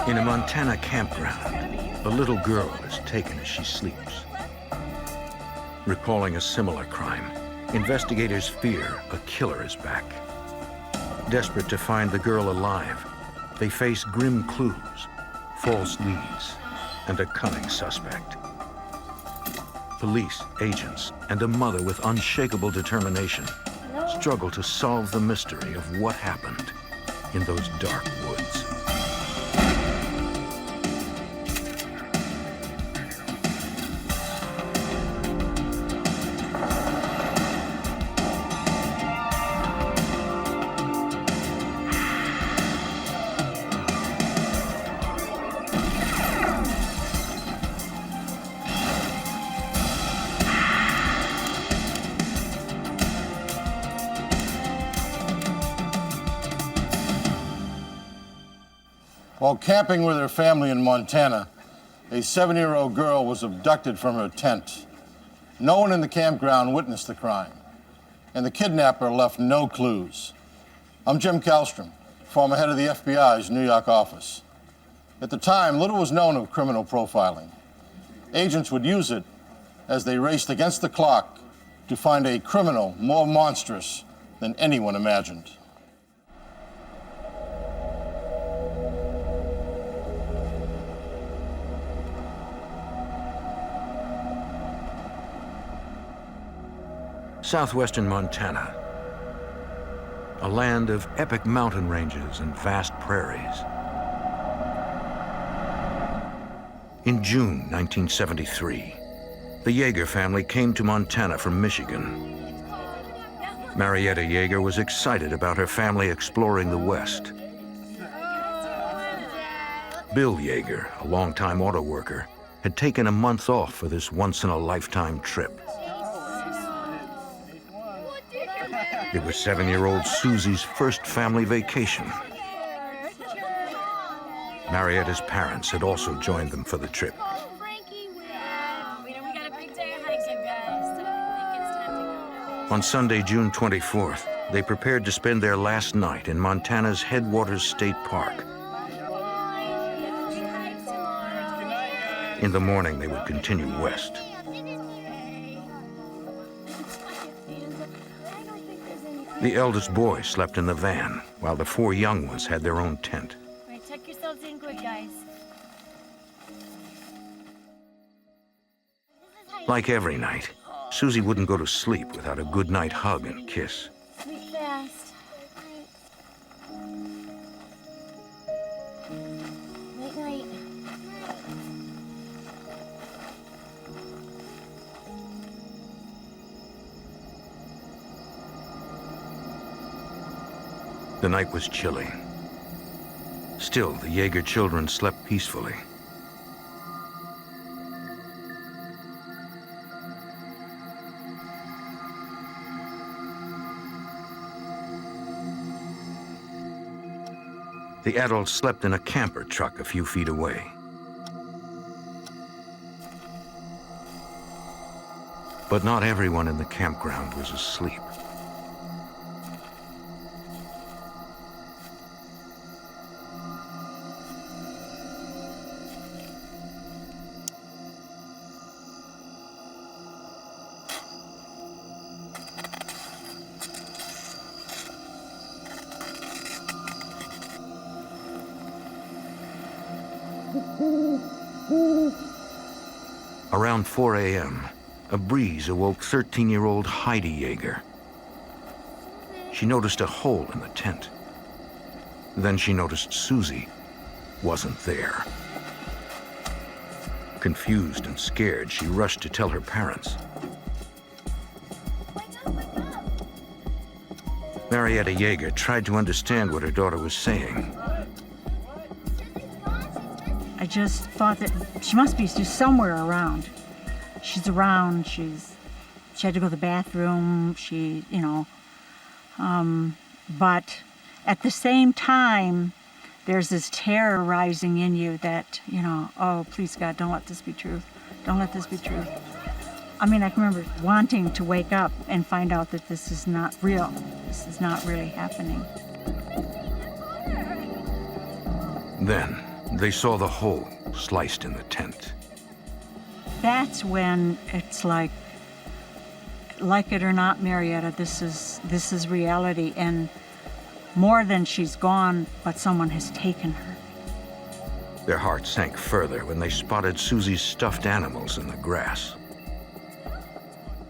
In a Montana campground, a little girl is taken as she sleeps. Recalling a similar crime, investigators fear a killer is back. Desperate to find the girl alive, they face grim clues, false leads, and a cunning suspect. Police, agents, and a mother with unshakable determination struggle to solve the mystery of what happened in those dark woods. While camping with her family in Montana, a 7-year-old girl was abducted from her tent. No one in the campground witnessed the crime, and the kidnapper left no clues. I'm Jim Kallstrom, former head of the FBI's New York office. At the time, little was known of criminal profiling. Agents would use it as they raced against the clock to find a criminal more monstrous than anyone imagined. Southwestern Montana, a land of epic mountain ranges and vast prairies. In June 1973, the Yeager family came to Montana from Michigan. Marietta Yeager was excited about her family exploring the West. Bill Yeager, a longtime auto worker, had taken a month off for this once-in-a-lifetime trip. It was 7-year-old Susie's first family vacation. Marietta's parents had also joined them for the trip. On Sunday, June 24th, they prepared to spend their last night in Montana's Headwaters State Park. In the morning, they would continue west. The eldest boy slept in the van, while the 4 young ones had their own tent. All right, tuck yourselves in good, guys. Like every night, Susie wouldn't go to sleep without a goodnight hug and kiss. Sleep fast. Night, night. The night was chilly. Still, the Yeager children slept peacefully. The adults slept in a camper truck a few feet away. But not everyone in the campground was asleep. Around 4 a.m., a breeze awoke 13-year-old Heidi Yeager. She noticed a hole in the tent. Then she noticed Susie wasn't there. Confused and scared, she rushed to tell her parents. Marietta Yeager tried to understand what her daughter was saying. I just thought that she must be just somewhere around. She's around, she had to go to the bathroom, but at the same time, there's this terror rising in you that, oh, please God, don't let this be true. Don't let this be true. I mean, I can remember wanting to wake up and find out that this is not real. This is not really happening. Then, They saw the hole sliced in the tent. That's when it's like it or not, Marietta, this is reality, and more than she's gone, but someone has taken her. Their hearts sank further when they spotted Susie's stuffed animals in the grass.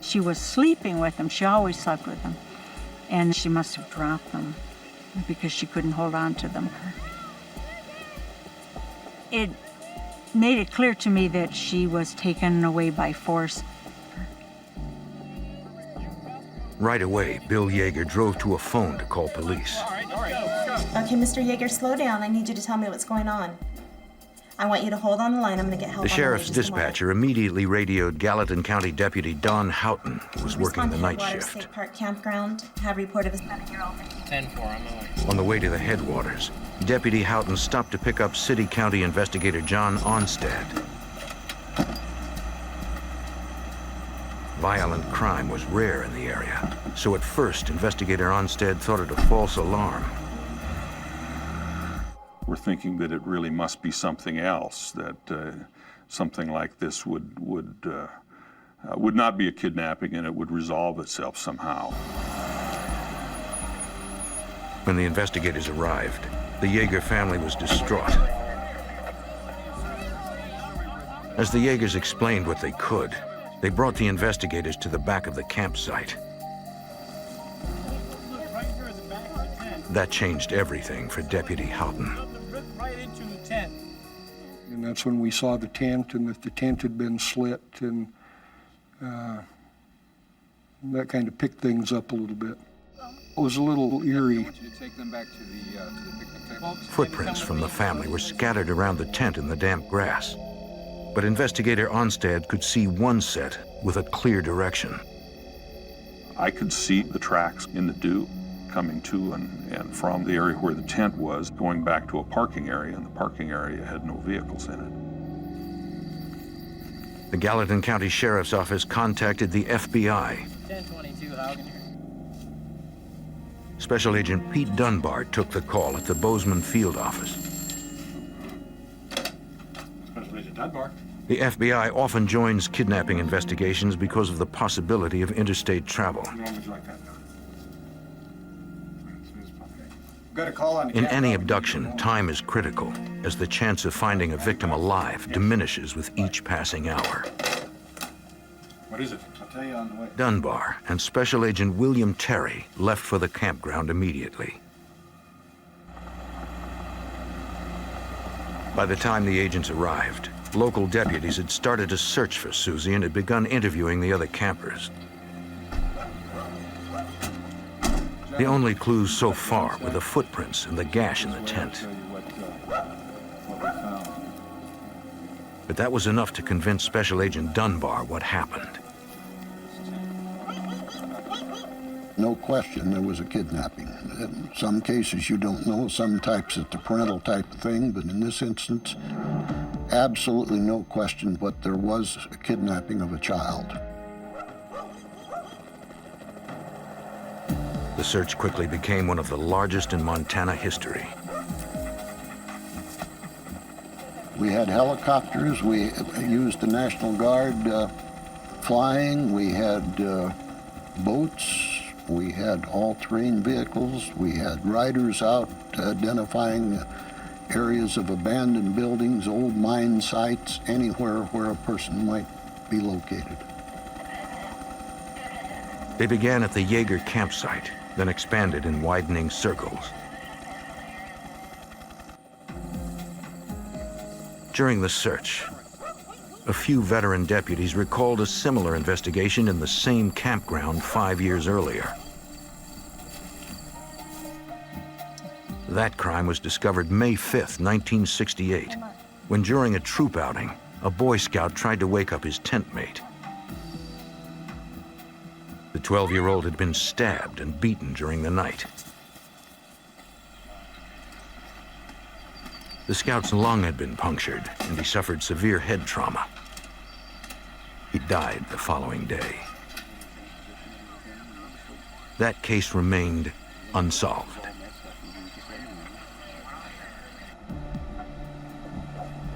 She was sleeping with them. She always slept with them. And she must have dropped them because she couldn't hold on to them. It made it clear to me that she was taken away by force. Right away, Bill Yeager drove to a phone to call police. Okay, Mr. Yeager, slow down. I need you to tell me what's going on. I want you to hold on the line. I'm going to get help. The sheriff's dispatcher immediately radioed Gallatin County Deputy Don Houghton, who was working the night shift. State Park campground. Have report of a 7-year-old. 10-4, I'm away. On the way to the headwaters, Deputy Houghton stopped to pick up City County investigator John Onstad. Violent crime was rare in the area, so at first, investigator Onstad thought it a false alarm. We're thinking that it really must be something else, that something like this would not be a kidnapping and it would resolve itself somehow. When the investigators arrived, the Yeager family was distraught. As the Yeagers explained what they could, they brought the investigators to the back of the campsite. That changed everything for Deputy Houghton. And that's when we saw the tent, and that the tent had been slit, and that kind of picked things up a little bit. It was a little eerie. Footprints from the family were scattered around the tent in the damp grass. But investigator Onstad could see one set with a clear direction. I could see the tracks in the dew coming to and from the area where the tent was, going back to a parking area, and the parking area had no vehicles in it. The Gallatin County Sheriff's Office contacted the FBI. 1022, Haugen here. Special Agent Pete Dunbar took the call at the Bozeman Field Office. Special Agent Dunbar. The FBI often joins kidnapping investigations because of the possibility of interstate travel. Got a call on the In any abduction, time is critical, as the chance of finding a victim alive diminishes with each passing hour. What is it? I'll tell you on the way. Dunbar and Special Agent William Terry left for the campground immediately. By the time the agents arrived, local deputies had started a search for Susie and had begun interviewing the other campers. The only clues so far were the footprints and the gash in the tent. But that was enough to convince Special Agent Dunbar what happened. No question there was a kidnapping. In some cases you don't know, some types it's a parental type of thing, but in this instance, absolutely no question but there was a kidnapping of a child. The search quickly became one of the largest in Montana history. We had helicopters, we used the National Guard flying, we had boats, we had all-terrain vehicles, we had riders out identifying areas of abandoned buildings, old mine sites, anywhere where a person might be located. They began at the Yeager campsite, then expanded in widening circles. During the search, a few veteran deputies recalled a similar investigation in the same campground 5 years earlier. That crime was discovered May 5th, 1968, when during a troop outing, a Boy Scout tried to wake up his tent mate. The 12-year-old had been stabbed and beaten during the night. The scout's lung had been punctured, and he suffered severe head trauma. He died the following day. That case remained unsolved.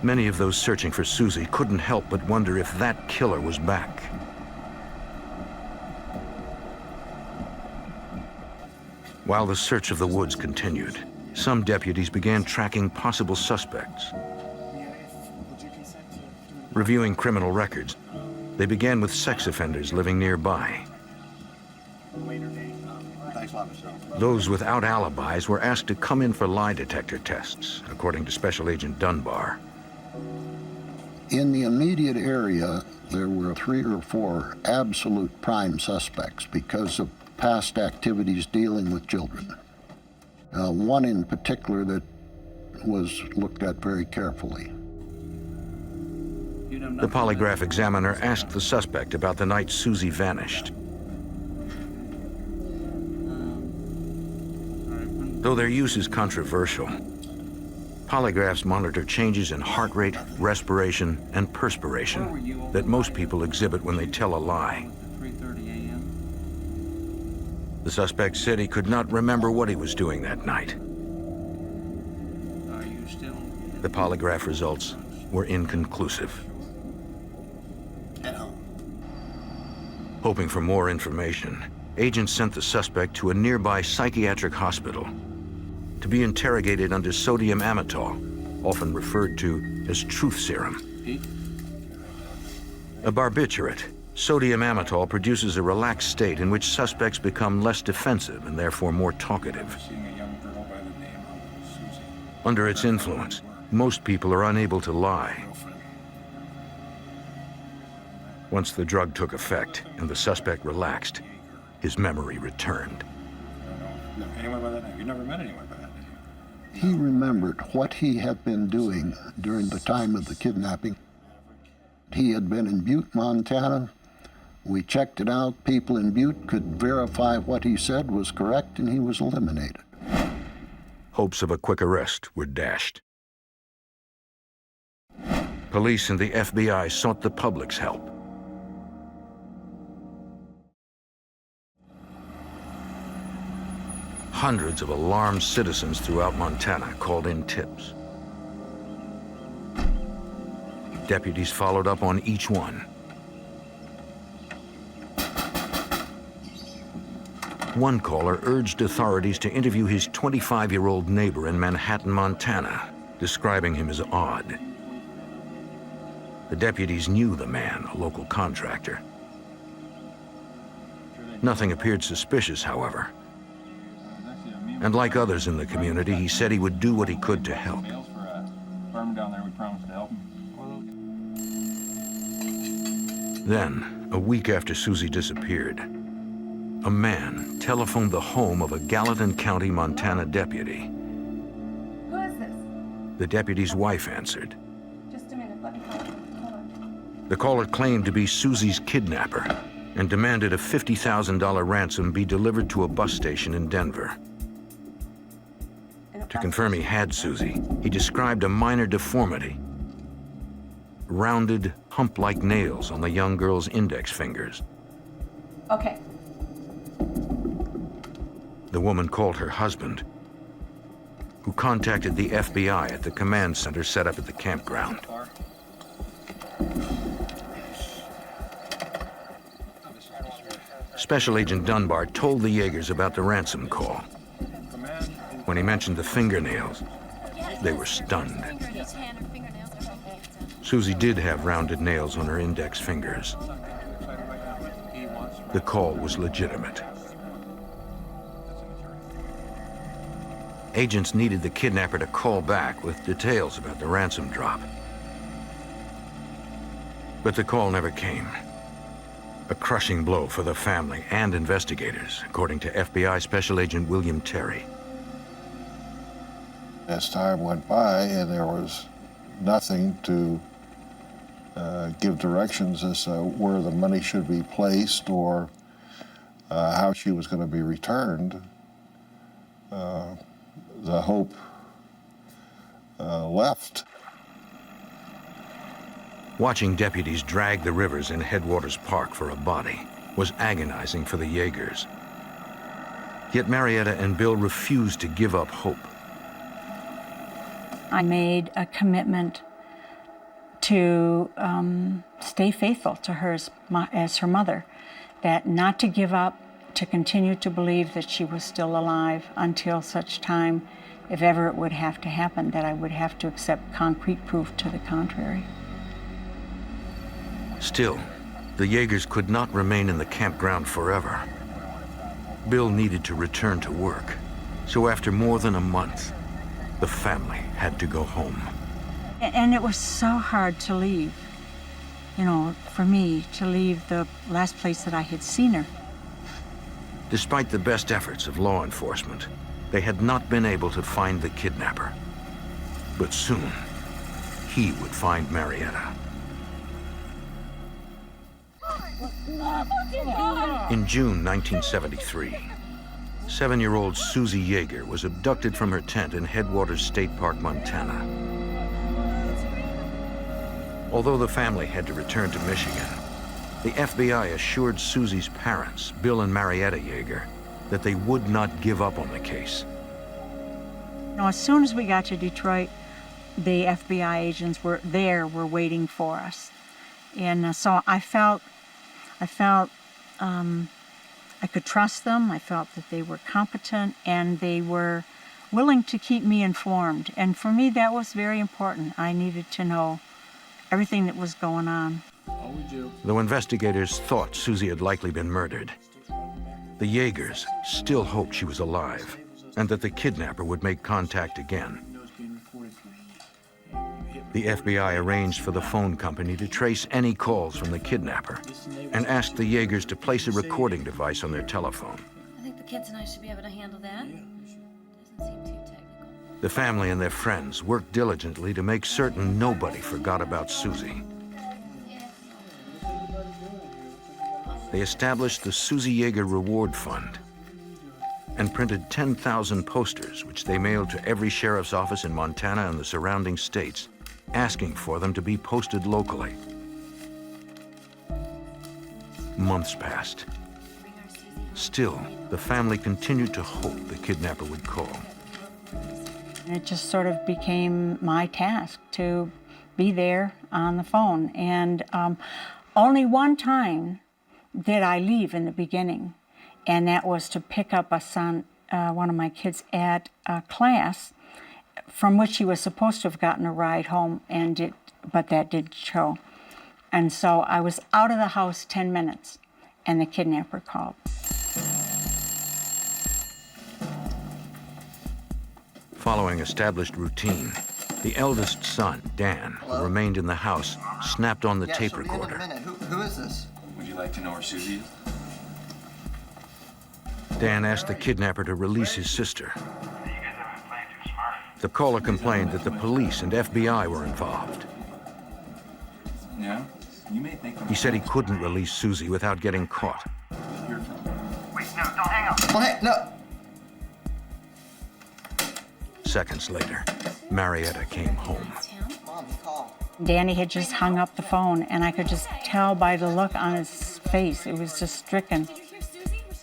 Many of those searching for Susie couldn't help but wonder if that killer was back. While the search of the woods continued, some deputies began tracking possible suspects. Reviewing criminal records, they began with sex offenders living nearby. Those without alibis were asked to come in for lie detector tests, according to Special Agent Dunbar. In the immediate area, there were 3 or 4 absolute prime suspects because of past activities dealing with children. One in particular that was looked at very carefully. The polygraph examiner asked the suspect about the night Susie vanished. Though their use is controversial, polygraphs monitor changes in heart rate, respiration, and perspiration that most people exhibit when they tell a lie. The suspect said he could not remember what he was doing that night. The polygraph results were inconclusive. Hoping for more information, agents sent the suspect to a nearby psychiatric hospital to be interrogated under sodium amytal, often referred to as truth serum. A barbiturate, sodium amytal produces a relaxed state in which suspects become less defensive and therefore more talkative. Under its influence, most people are unable to lie. Once the drug took effect and the suspect relaxed, his memory returned. No, anyone by that name? You never met anyone by that name? He remembered what he had been doing during the time of the kidnapping. He had been in Butte, Montana. We checked it out. People in Butte could verify what he said was correct, and he was eliminated. Hopes of a quick arrest were dashed. Police and the FBI sought the public's help. Hundreds of alarmed citizens throughout Montana called in tips. Deputies followed up on each one. One caller urged authorities to interview his 25-year-old neighbor in Manhattan, Montana, describing him as odd. The deputies knew the man, a local contractor. Nothing appeared suspicious, however. And like others in the community, he said he would do what he could to help. Then, a week after Susie disappeared, a man telephoned the home of a Gallatin County, Montana deputy. Who is this? The deputy's wife answered. Just a minute, let me call her. Hold on. The caller claimed to be Susie's kidnapper and demanded a $50,000 ransom be delivered to a bus station in Denver. To confirm he had Susie, he described a minor deformity: rounded, hump-like nails on the young girl's index fingers. Okay. The woman called her husband, who contacted the FBI at the command center set up at the campground. Special Agent Dunbar told the Jaegers about the ransom call. When he mentioned the fingernails, they were stunned. Susie did have rounded nails on her index fingers. The call was legitimate. Agents needed the kidnapper to call back with details about the ransom drop. But the call never came. A crushing blow for the family and investigators, according to FBI Special Agent William Terry. As time went by and there was nothing to give directions as to where the money should be placed or how she was going to be returned, the hope left. Watching deputies drag the rivers in Headwaters Park for a body was agonizing for the Jaegers. Yet Marietta and Bill refused to give up hope. I made a commitment to stay faithful to her as her mother, that not to give up, to continue to believe that she was still alive until such time, if ever it would have to happen, that I would have to accept concrete proof to the contrary. Still, the Yeagers could not remain in the campground forever. Bill needed to return to work, so after more than a month, the family had to go home. And it was so hard to leave, you know, for me, to leave the last place that I had seen her. Despite the best efforts of law enforcement, they had not been able to find the kidnapper. But soon, he would find Marietta. In June 1973, 7-year-old Susie Yeager was abducted from her tent in Headwaters State Park, Montana. Although the family had to return to Michigan, the FBI assured Susie's parents, Bill and Marietta Yeager, that they would not give up on the case. You know, as soon as we got to Detroit, the FBI agents were waiting for us. And so I felt I could trust them. I felt that they were competent and they were willing to keep me informed. And for me, that was very important. I needed to know everything that was going on. Though investigators thought Susie had likely been murdered, the Yeagers still hoped she was alive and that the kidnapper would make contact again. The FBI arranged for the phone company to trace any calls from the kidnapper and asked the Yeagers to place a recording device on their telephone. I think the kids and I should be able to handle that. Doesn't seem too technical. The family and their friends worked diligently to make certain nobody forgot about Susie. They established the Susie Yeager Reward Fund and printed 10,000 posters, which they mailed to every sheriff's office in Montana and the surrounding states, asking for them to be posted locally. Months passed. Still, the family continued to hope the kidnapper would call. It just sort of became my task to be there on the phone. And only one time did I leave in the beginning, and that was to pick up a son, one of my kids, at a class from which he was supposed to have gotten a ride home, but that didn't show. And so I was out of the house 10 minutes, and the kidnapper called. Following established routine, the eldest son, Dan, who remained in the house, snapped on the tape recorder. Who is this? Would you like to know where Susie is? Dan asked the kidnapper to release his sister. The caller complained that the police and FBI were involved. Yeah? You may think He said he couldn't release Susie without getting caught. Wait, no, don't hang up. Don't hang, no. Seconds later, Marietta came home. Mom, he called. Danny had just hung up the phone, and I could just tell by the look on his face. It was just stricken.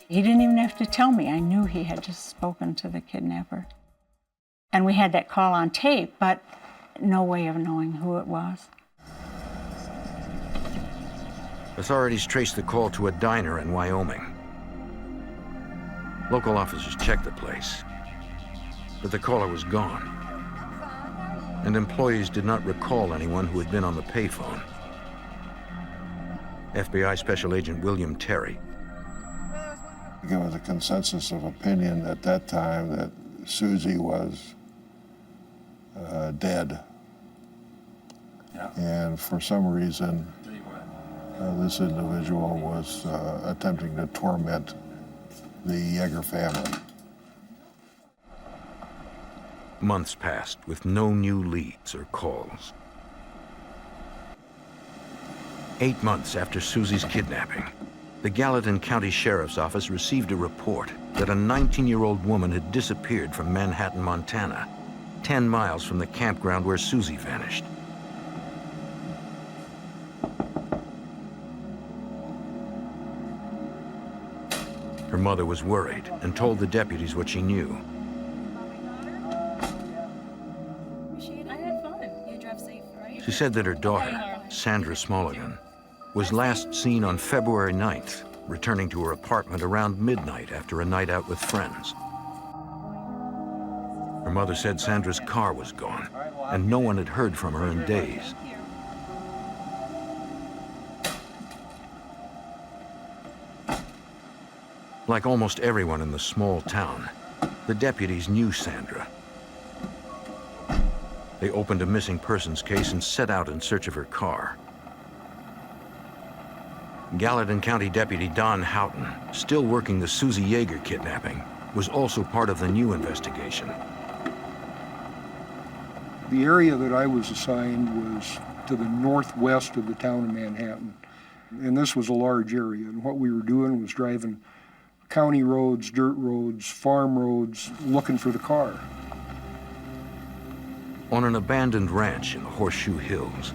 He didn't even have to tell me. I knew he had just spoken to the kidnapper. And we had that call on tape, but no way of knowing who it was. Authorities traced the call to a diner in Wyoming. Local officers checked the place, but the caller was gone, and employees did not recall anyone who had been on the payphone. FBI Special Agent William Terry. There was a consensus of opinion at that time that Susie was dead. Yeah. And for some reason, this individual was attempting to torment the Yeager family. Months passed with no new leads or calls. 8 months after Susie's kidnapping, the Gallatin County Sheriff's Office received a report that a 19-year-old woman had disappeared from Manhattan, Montana, 10 miles from the campground where Susie vanished. Her mother was worried and told the deputies what she knew. She said that her daughter, Sandra Smolligan, was last seen on February 9th, returning to her apartment around midnight after a night out with friends. Her mother said Sandra's car was gone, and no one had heard from her in days. Like almost everyone in the small town, the deputies knew Sandra. They opened a missing persons case and set out in search of her car. Gallatin County Deputy Don Houghton, still working the Susie Yeager kidnapping, was also part of the new investigation. The area that I was assigned was to the northwest of the town of Manhattan. And this was a large area. And what we were doing was driving county roads, dirt roads, farm roads, looking for the car. On an abandoned ranch in the Horseshoe Hills,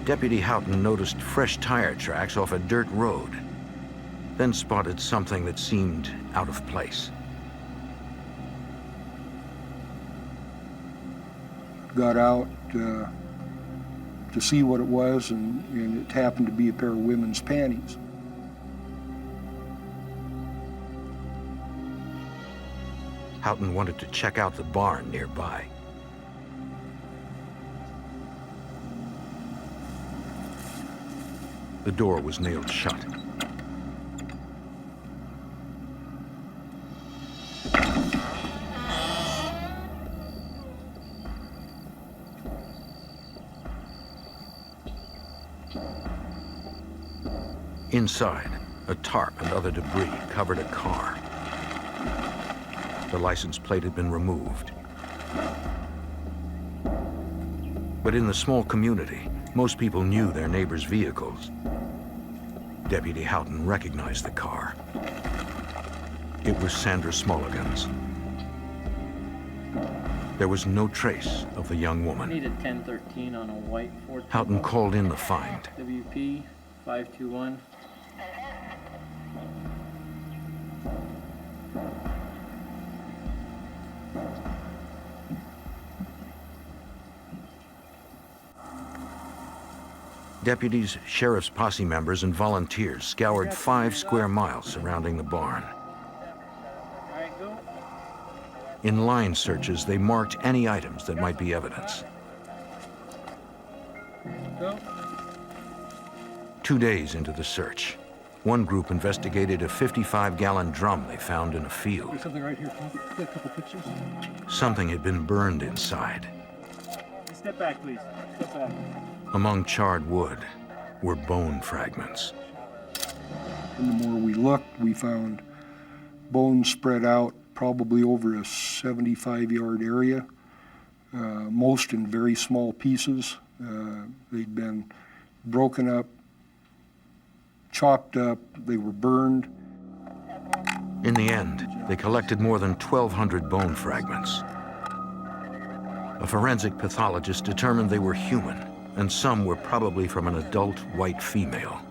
Deputy Houghton noticed fresh tire tracks off a dirt road, then spotted something that seemed out of place. Got out to see what it was, and it happened to be a pair of women's panties. Houghton wanted to check out the barn nearby. The door was nailed shut. Inside, a tarp and other debris covered a car. The license plate had been removed. But in the small community, most people knew their neighbors' vehicles. Deputy Houghton recognized the car. It was Sandra Smolligan's. There was no trace of the young woman. Needed 1013 on a white Ford. Houghton called in the find. WP 521. Deputies, sheriff's posse members, and volunteers scoured 5 square miles surrounding the barn. All right, go. In line searches, they marked any items that might be evidence. Go. 2 days into the search, one group investigated a 55-gallon drum they found in a field. Something right here. Can you get a couple pictures? Something had been burned inside. Step back, please. Step back. Among charred wood were bone fragments. And the more we looked, we found bones spread out probably over a 75-yard area, most in very small pieces. They'd been broken up, chopped up, they were burned. In the end, they collected more than 1,200 bone fragments. A forensic pathologist determined they were human, and some were probably from an adult white female.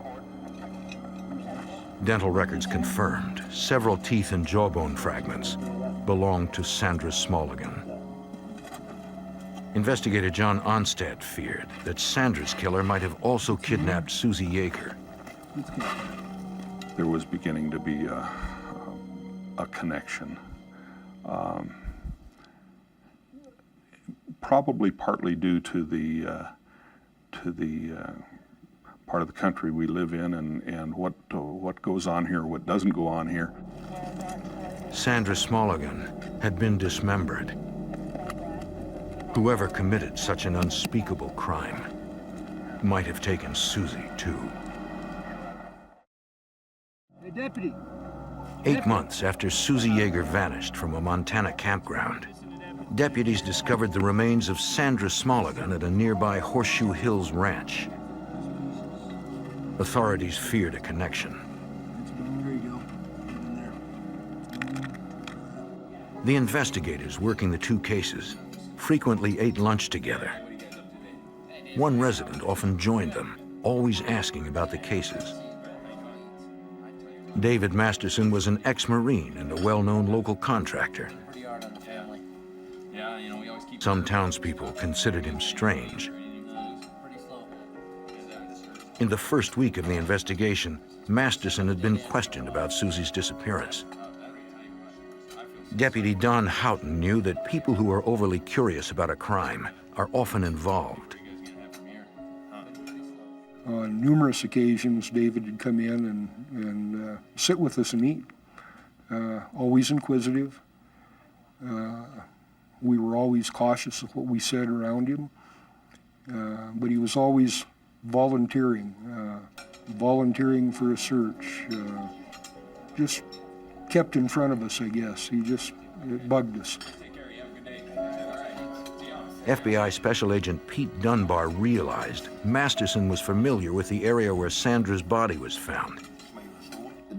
Dental records confirmed several teeth and jawbone fragments belonged to Sandra Smolligan. Investigator John Onstad feared that Sandra's killer might have also kidnapped Susie Yeager. There was beginning to be a connection. Probably partly due to the part of the country we live in and what goes on here, what doesn't go on here. Sandra Smolligan had been dismembered. Whoever committed such an unspeakable crime might have taken Susie too. Hey, deputy. 8 months after Susie Yeager vanished from a Montana campground, deputies discovered the remains of Sandra Smolligan at a nearby Horseshoe Hills ranch. Authorities feared a connection. There you go. The investigators working the 2 cases frequently ate lunch together. One resident often joined them, always asking about the cases. David Masterson was an ex-Marine and a well-known local contractor. Some townspeople considered him strange. In the first week of the investigation, Masterson had been questioned about Susie's disappearance. Deputy Don Houghton knew that people who are overly curious about a crime are often involved. On numerous occasions, David would come in and sit with us and eat. Always inquisitive. We were always cautious of what we said around him. But he was always volunteering for a search. Just kept in front of us, I guess. It bugged us. FBI Special Agent Pete Dunbar realized Masterson was familiar with the area where Sandra's body was found.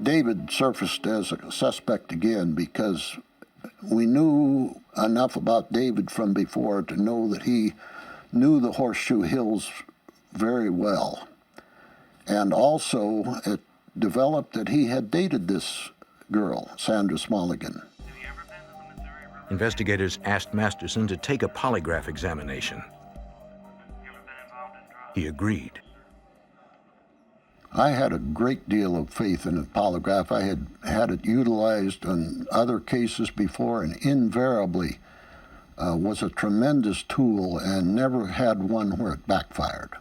David surfaced as a suspect again because we knew enough about David from before to know that he knew the Horseshoe Hills very well. And also it developed that he had dated this girl, Sandra Smulligan. Investigators asked Masterson to take a polygraph examination. He agreed. I had a great deal of faith in the polygraph. I had had it utilized on other cases before, and invariably was a tremendous tool and never had one where it backfired.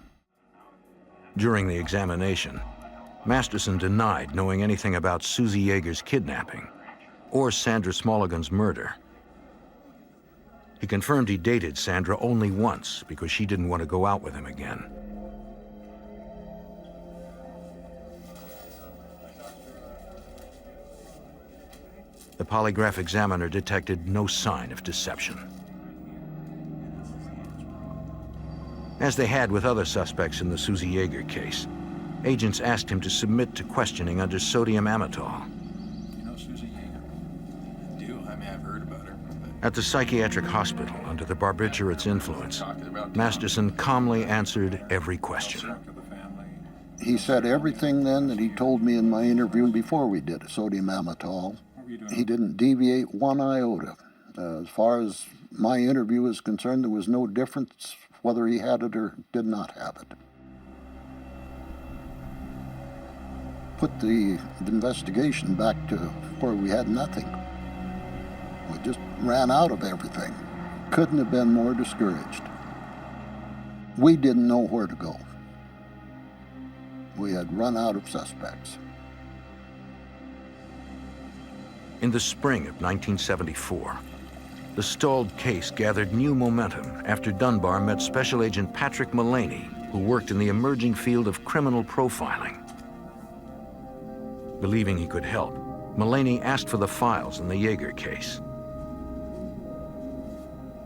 During the examination, Masterson denied knowing anything about Susie Yeager's kidnapping or Sandra Smulligan's murder. He confirmed he dated Sandra only once because she didn't want to go out with him again. The polygraph examiner detected no sign of deception. As they had with other suspects in the Susie Yeager case, agents asked him to submit to questioning under sodium amytal. You know Susie Yeager? I do. I mean, I've heard about her. At the psychiatric hospital under the barbiturate's influence, Masterson calmly answered every question. He said everything then that he told me in my interview before we did sodium amytal. He didn't deviate one iota. As far as my interview is concerned, there was no difference whether he had it or did not have it. Put the investigation back to where we had nothing. We just ran out of everything. Couldn't have been more discouraged. We didn't know where to go. We had run out of suspects. In the spring of 1974, the stalled case gathered new momentum after Dunbar met Special Agent Patrick Mullaney, who worked in the emerging field of criminal profiling. Believing he could help, Mullaney asked for the files in the Yeager case.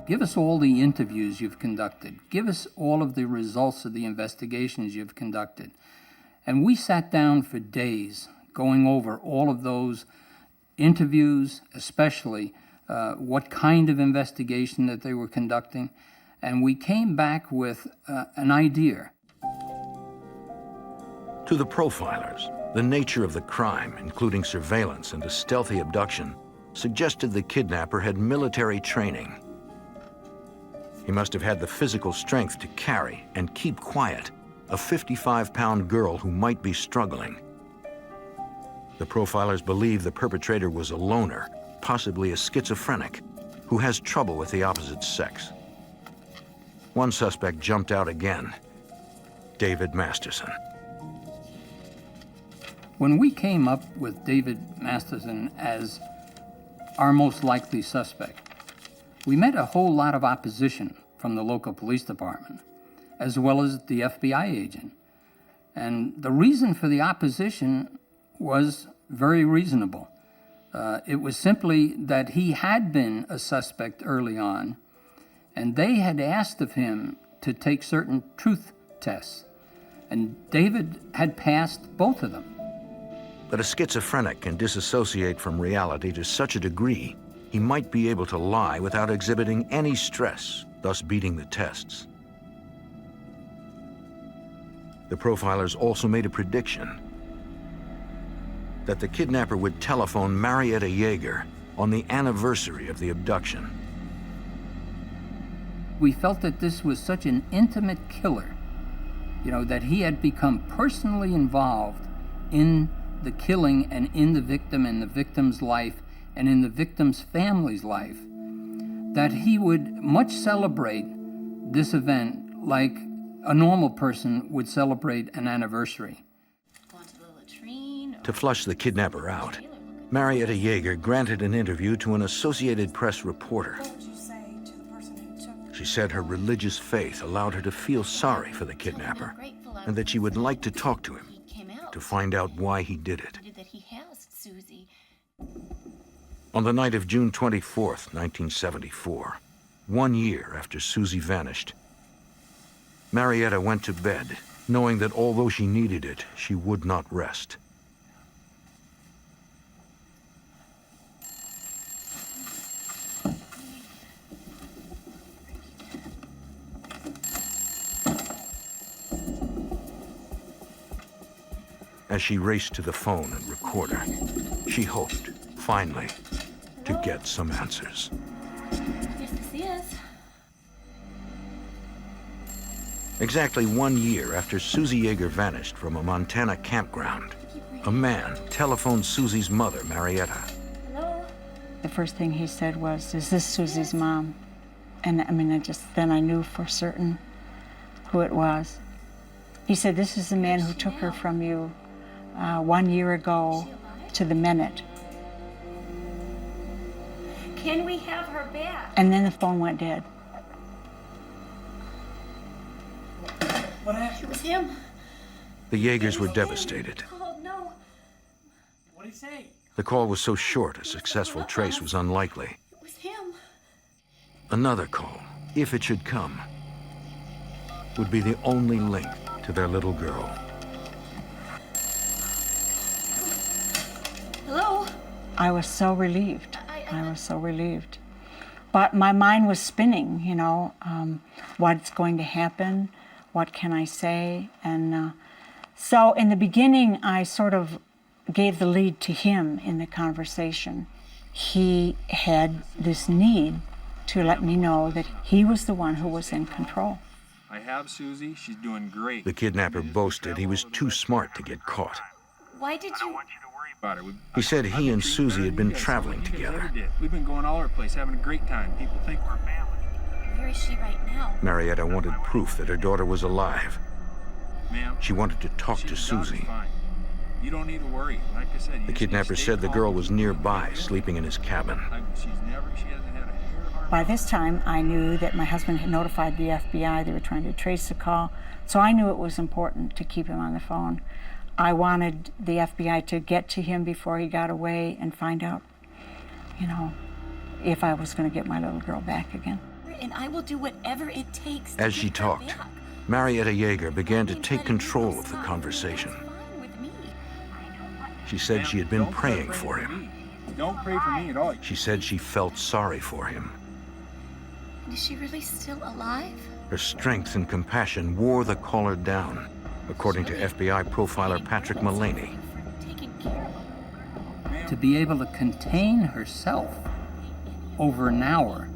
Give us all the interviews you've conducted. Give us all of the results of the investigations you've conducted. And we sat down for days going over all of those interviews, especially what kind of investigation that they were conducting, and we came back with an idea. To the profilers, the nature of the crime, including surveillance and a stealthy abduction, suggested the kidnapper had military training. He must have had the physical strength to carry and keep quiet a 55-pound girl who might be struggling. The profilers believe the perpetrator was a loner, possibly a schizophrenic, who has trouble with the opposite sex. One suspect jumped out again, David Masterson. When we came up with David Masterson as our most likely suspect, we met a whole lot of opposition from the local police department, as well as the FBI agent. And the reason for the opposition was very reasonable. It was simply that he had been a suspect early on, and they had asked of him to take certain truth tests, and David had passed both of them. But a schizophrenic can disassociate from reality to such a degree, he might be able to lie without exhibiting any stress, thus beating the tests. The profilers also made a prediction that the kidnapper would telephone Marietta Yeager on the anniversary of the abduction. We felt that this was such an intimate killer that he had become personally involved in the killing and in the victim and the victim's life and in the victim's family's life, that he would much celebrate this event like a normal person would celebrate an anniversary. To flush the kidnapper out, Marietta Yeager granted an interview to an Associated Press reporter. She said her religious faith allowed her to feel sorry for the kidnapper and that she would like to talk to him to find out why he did it. On the night of June 24th, 1974, 1 year after Susie vanished, Marietta went to bed, knowing that although she needed it, she would not rest. As she raced to the phone and recorder, she hoped, finally, to get some answers. Yes, this is. Exactly 1 year after Susie Yeager vanished from a Montana campground, a man telephoned Susie's mother, Marietta. Hello? The first thing he said was, "Is this Susie's mom?" And I mean, then I knew for certain who it was. He said, "This is the man who took her from you 1 year ago to the minute." Can we have her back? And then the phone went dead. What happened? It was him. The Yeagers were devastated. Oh, no. What did he say? The call was so short, a successful trace was unlikely. It was him. Another call, if it should come, would be the only link to their little girl. Hello? I was so relieved. I was so relieved. But my mind was spinning, what's going to happen, what can I say? And so in the beginning, I sort of gave the lead to him in the conversation. He had this need to let me know that he was the one who was in control. I have Susie. She's doing great. The kidnapper boasted he was too smart to get caught. Why did you... About it. He said he and Susie had been traveling together. We've been going all over the place, having a great time. People think we're family. Where is she right now? Marietta wanted proof that her daughter was alive. Ma'am, She wanted to talk to Susie. fine. You don't need to worry. Like I said, The kidnapper said the girl was nearby, sleeping in his cabin. She hasn't had a hair of our... By this time, I knew that my husband had notified the FBI. They were trying to trace the call. So I knew it was important to keep him on the phone. I wanted the FBI to get to him before he got away and find out, if I was going to get my little girl back again. And I will do whatever it takes to As she get her talked, back. Marietta Yeager began to take control of the conversation. Fine with me. She said she had been praying for him. Don't pray for me at all. She said she felt sorry for him. Is she really still alive? Her strength and compassion wore the caller down, according to FBI profiler Patrick Mullaney. Taking care of her. To be able to contain herself over an hour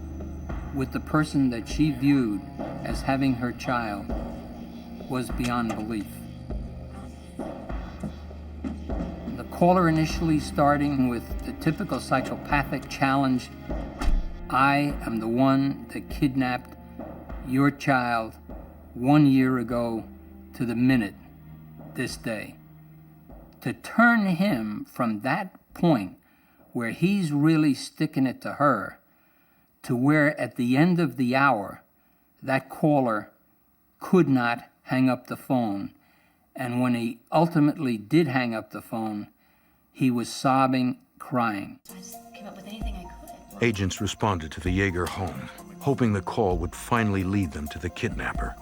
with the person that she viewed as having her child was beyond belief. The caller initially starting with the typical psychopathic challenge, "I am the one that kidnapped your child 1 year ago to the minute, this day." To turn him from that point where he's really sticking it to her to where at the end of the hour, that caller could not hang up the phone. And when he ultimately did hang up the phone, he was sobbing, crying. I just came up with anything I could. Agents responded to the Yeager home, hoping the call would finally lead them to the kidnapper.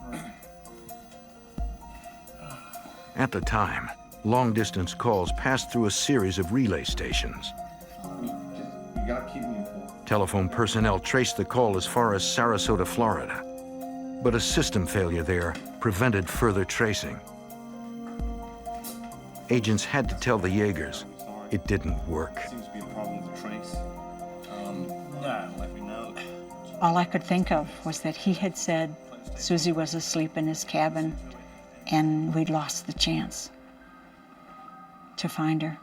At the time, long-distance calls passed through a series of relay stations. You gotta keep me informed. Telephone personnel traced the call as far as Sarasota, Florida. But a system failure there prevented further tracing. Agents had to tell the Yeagers it didn't work. Seems to be a problem with the trace. Let me know. All I could think of was that he had said Susie was asleep in his cabin and we'd lost the chance to find her.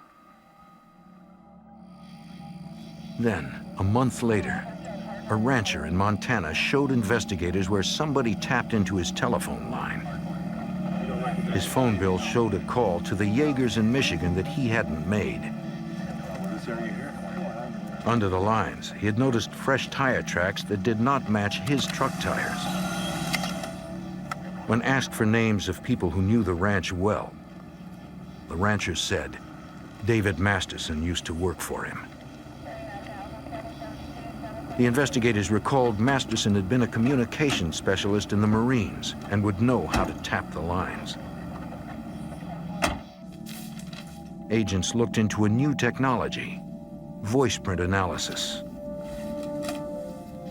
Then, a month later, a rancher in Montana showed investigators where somebody tapped into his telephone line. His phone bill showed a call to the Yeagers in Michigan that he hadn't made. Under the lines, he had noticed fresh tire tracks that did not match his truck tires. When asked for names of people who knew the ranch well, the rancher said David Masterson used to work for him. The investigators recalled Masterson had been a communications specialist in the Marines and would know how to tap the lines. Agents looked into a new technology, voice print analysis.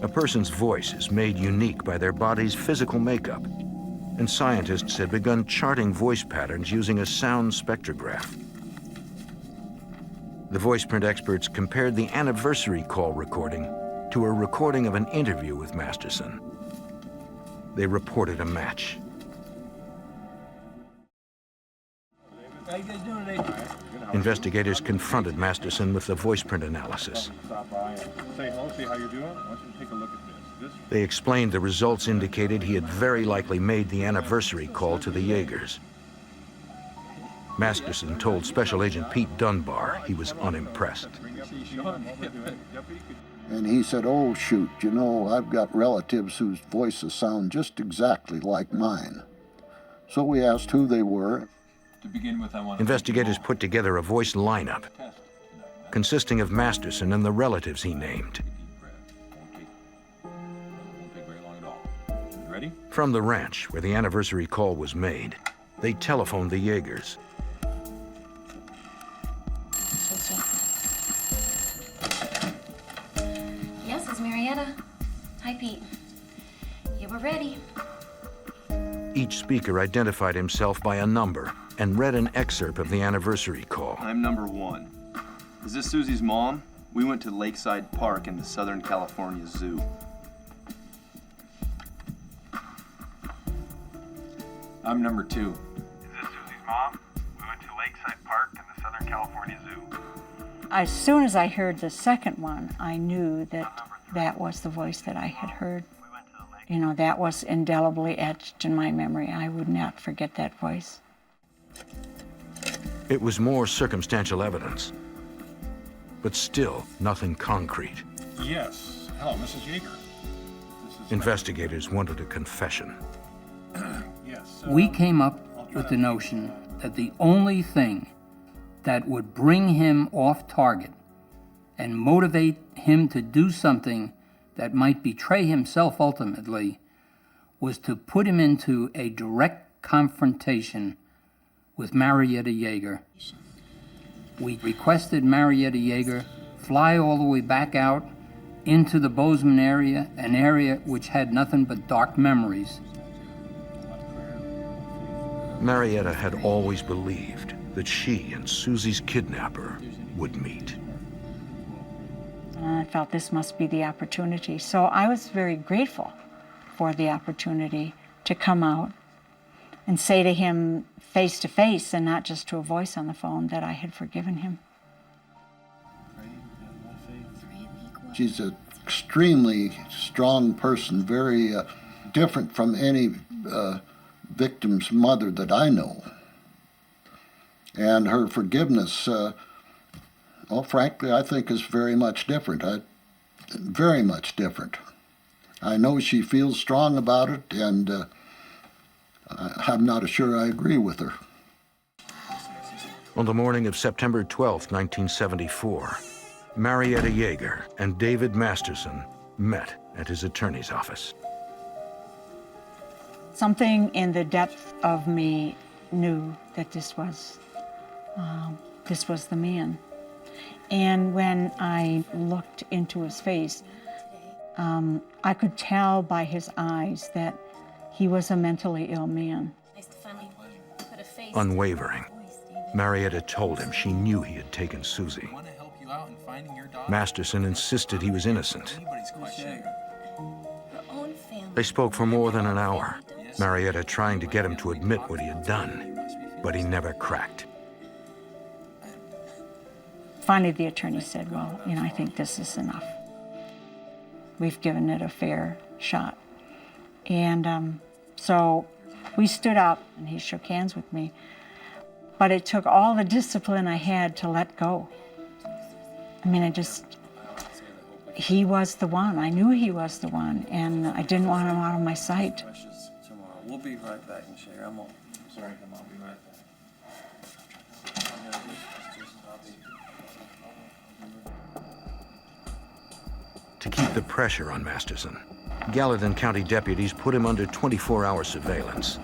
A person's voice is made unique by their body's physical makeup, and scientists had begun charting voice patterns using a sound spectrograph. The voice print experts compared the anniversary call recording to a recording of an interview with Masterson. They reported a match. How you guys doing today? Investigators confronted Masterson with the voice print analysis. Stop by and say hello, see how you're doing. I want you to take a look at this. They explained the results indicated he had very likely made the anniversary call to the Yeagers. Masterson told Special Agent Pete Dunbar he was unimpressed. And he said, "Oh, shoot, you know, I've got relatives whose voices sound just exactly like mine." So we asked who they were. To begin with, I want Investigators put together a voice lineup consisting of Masterson and the relatives he named. Won't take very long at all. You ready? From the ranch where the anniversary call was made, they telephoned the Yeagers. Yes, it's Marietta. Hi, Pete. Yeah, we're ready. Each speaker identified himself by a number and read an excerpt of the anniversary call. I'm number 1. Is this Susie's mom? We went to Lakeside Park in the Southern California Zoo. I'm number 2. Is this Susie's mom? We went to Lakeside Park in the Southern California Zoo. As soon as I heard the second one, I knew that that was the voice that I had heard. You know, that was indelibly etched in my memory. I would not forget that voice. It was more circumstantial evidence, but still nothing concrete. Yes. Hello, Mrs. Yeager. Investigators wanted a confession. Yes. We came up with the notion that the only thing that would bring him off target and motivate him to do something that might betray himself ultimately was to put him into a direct confrontation with Marietta Yeager. We requested Marietta Yeager fly all the way back out into the Bozeman area, an area which had nothing but dark memories. Marietta had always believed that she and Susie's kidnapper would meet. I felt this must be the opportunity. So I was very grateful for the opportunity to come out and say to him face to face and not just to a voice on the phone that I had forgiven him. She's an extremely strong person, very different from any victim's mother that I know. And her forgiveness, well, frankly, I think is very much different. Very much different. I know she feels strong about it, and I'm not sure I agree with her. On the morning of September 12, 1974, Marietta Yeager and David Masterson met at his attorney's office. Something in the depth of me knew that this was the man. And when I looked into his face, I could tell by his eyes that he was a mentally ill man. Nice to finally put a face. Unwavering, Marietta told him she knew he had taken Susie. Masterson insisted he was innocent. They spoke for more than an hour, Marietta trying to get him to admit what he had done, but he never cracked. Finally, the attorney said, well, I think this is enough. We've given it a fair shot. And so we stood up, and he shook hands with me. But it took all the discipline I had to let go. He was the one. I knew he was the one, and I didn't want him out of my sight. We'll be right back, Michelle. I'm sorry, I'll be right back. To keep the pressure on Masterson, Gallatin County deputies put him under 24-hour surveillance.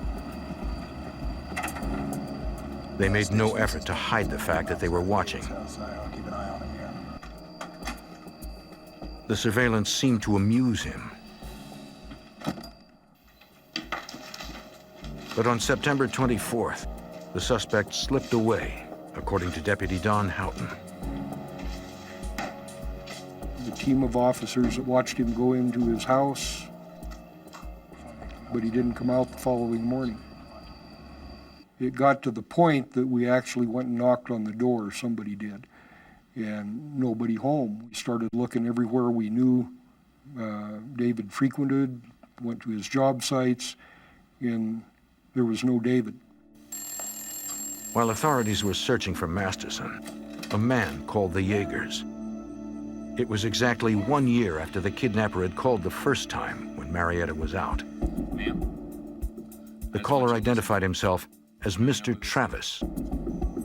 They made no effort to hide the fact that they were watching. The surveillance seemed to amuse him. But on September 24th, the suspect slipped away, according to Deputy Don Houghton. The team of officers that watched him go into his house, but he didn't come out the following morning. It got to the point that we actually went and knocked on the door, somebody did, and nobody home. We started looking everywhere we knew David frequented, went to his job sites, and there was no David. While authorities were searching for Masterson, a man called the Jaegers. It was exactly 1 year after the kidnapper had called the first time when Marietta was out. The caller identified himself as Mr. Travis.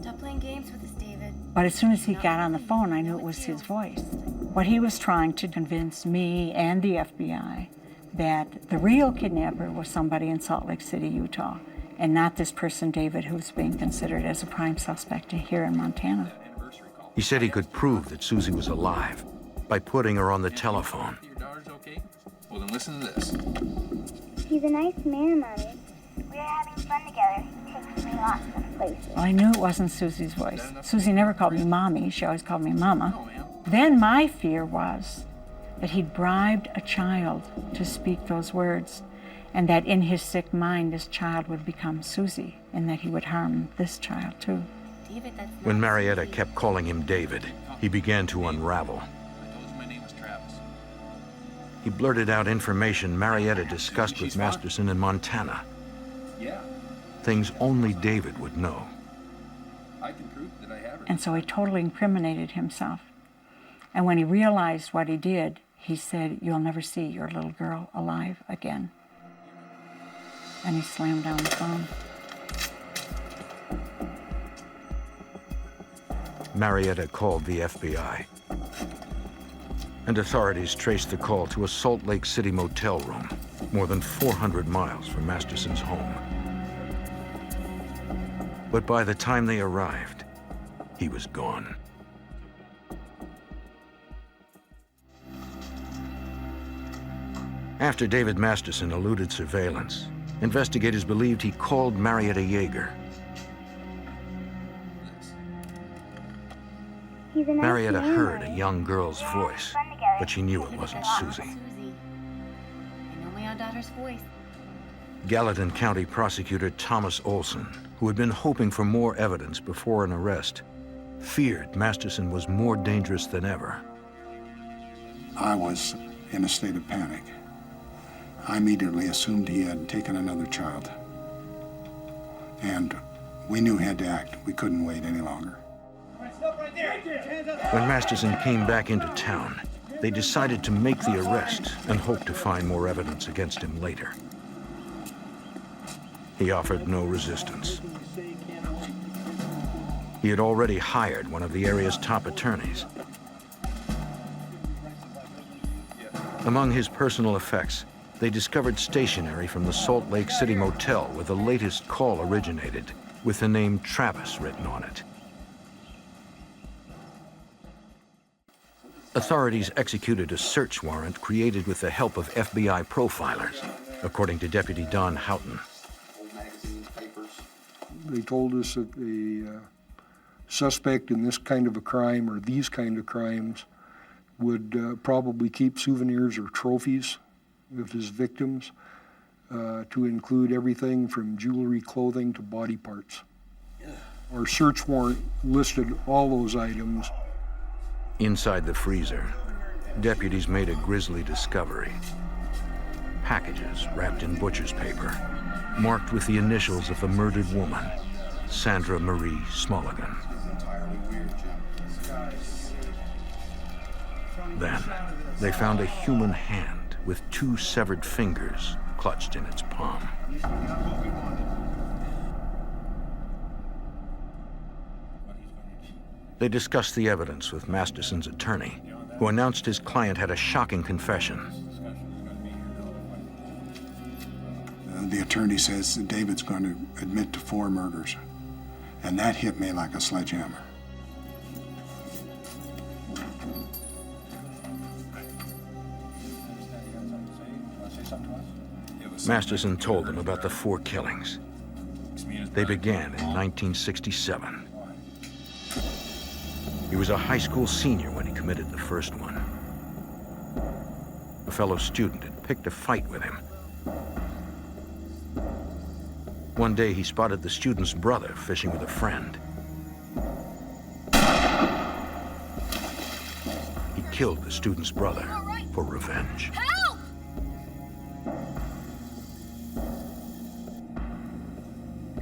Stop playing games with us, David. But as soon as he got on the phone, I knew it was his voice. What he was trying to convince me and the FBI that the real kidnapper was somebody in Salt Lake City, Utah, and not this person, David, who's being considered as a prime suspect here in Montana. He said he could prove that Susie was alive by putting her on the telephone. Your daughter's okay? Well, then listen to this. He's a nice man, Mommy. We are having fun together. He takes me lots of places. Well, I knew it wasn't Susie's voice. Susie never called me Mommy. She always called me Mama. Then my fear was that he'd bribed a child to speak those words, and that in his sick mind, this child would become Susie, and that he would harm this child, too. David, that's not When Marietta kept calling him David, he began to unravel. I told you my name was Travis. He blurted out information Marietta discussed with Masterson in Montana. Yeah, Things only David would know. I can prove that I have her. And so he totally incriminated himself. And when he realized what he did, he said, "You'll never see your little girl alive again." And he slammed down the phone. Marietta called the FBI. And authorities traced the call to a Salt Lake City motel room, more than 400 miles from Masterson's home. But by the time they arrived, he was gone. After David Masterson eluded surveillance, investigators believed he called Marietta Jaeger. Marietta heard a young girl's voice, but she knew it wasn't Susie. I know my own daughter's voice. Gallatin County prosecutor Thomas Olson, who had been hoping for more evidence before an arrest, feared Masterson was more dangerous than ever. I was in a state of panic. I immediately assumed he had taken another child. And we knew he had to act. We couldn't wait any longer. When Masterson came back into town, they decided to make the arrest and hoped to find more evidence against him later. He offered no resistance. He had already hired one of the area's top attorneys. Among his personal effects, they discovered stationery from the Salt Lake City motel where the latest call originated, with the name Travis written on it. Authorities executed a search warrant created with the help of FBI profilers, according to Deputy Don Houghton. They told us that a suspect in this kind of a crime or these kind of crimes would probably keep souvenirs or trophies of his victims. to include everything from jewelry, clothing, to body parts. Our search warrant listed all those items. Inside the freezer, deputies made a grisly discovery. Packages wrapped in butcher's paper, marked with the initials of the murdered woman, Sandra Marie Smulligan. Then, they found a human hand with 2 severed fingers clutched in its palm. They discussed the evidence with Masterson's attorney, who announced his client had a shocking confession. The attorney says that David's going to admit to 4 murders, and that hit me like a sledgehammer. Masterson told them about the 4 killings. They began in 1967. He was a high school senior when he committed the first one. A fellow student had picked a fight with him. One day he spotted the student's brother fishing with a friend. He killed the student's brother for revenge.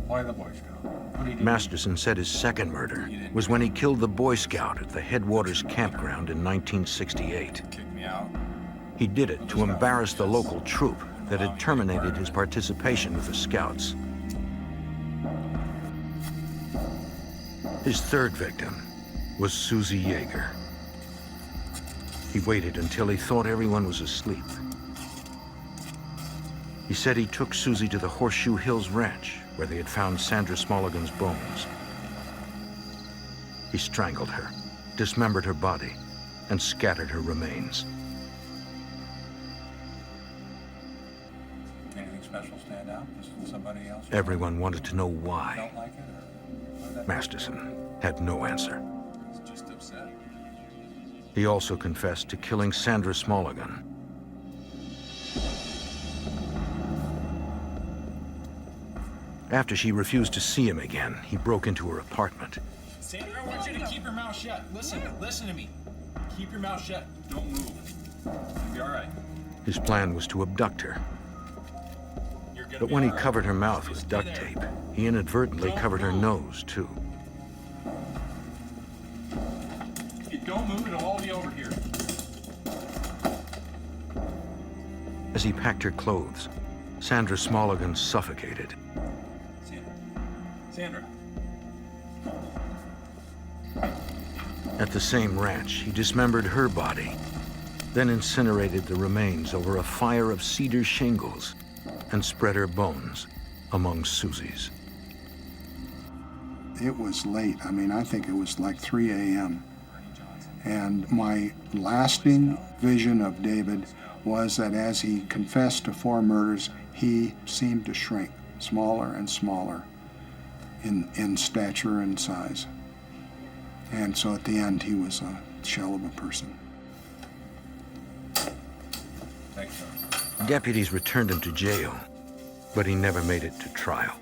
Why the Boy Scout? What did he do? Masterson said his second murder was when he killed the Boy Scout at the Headwaters campground in 1968. Kick me out. He did it to embarrass the local troop that had terminated his participation with the Scouts. His third victim was Susie Yeager. He waited until he thought everyone was asleep. He said he took Susie to the Horseshoe Hills Ranch, where they had found Sandra Smulligan's bones. He strangled her, dismembered her body, and scattered her remains. Anything special stand out? Just somebody else? Everyone wanted to know why. Don't like it, or Masterson had no answer. he's just upset. He also confessed to killing Sandra Smulligan. After she refused to see him again, he broke into her apartment. Sandra, I want you to keep your mouth shut. Listen to me. Keep your mouth shut. Don't move. You'll be all right. His plan was to abduct her. But when he covered her mouth with duct tape, he inadvertently covered her nose, too. If you don't move, it'll all be over here. As he packed her clothes, Sandra Smulligan suffocated. Sandra. At the same ranch, he dismembered her body, then incinerated the remains over a fire of cedar shingles and spread her bones among Susie's. It was late. I mean, I think it was like 3 a.m. And my lasting vision of David was that as he confessed to 4 murders, he seemed to shrink smaller and smaller in stature and size. And so at the end, he was a shell of a person. Thanks, sir. Deputies returned him to jail, but he never made it to trial.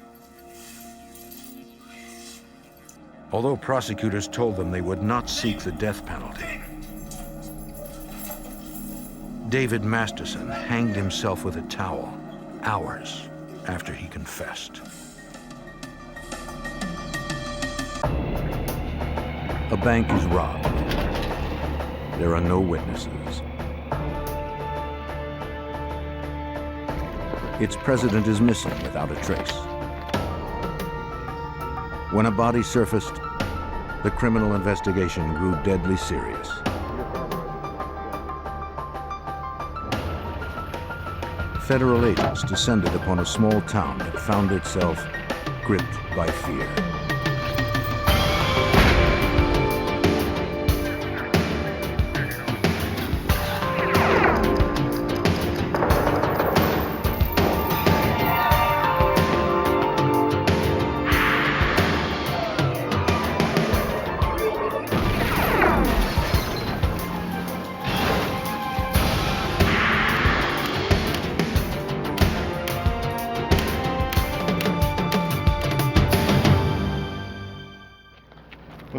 Although prosecutors told them they would not seek the death penalty, David Masterson hanged himself with a towel hours after he confessed. A bank is robbed. There are no witnesses. Its president is missing without a trace. When a body surfaced, the criminal investigation grew deadly serious. Federal agents descended upon a small town that found itself gripped by fear.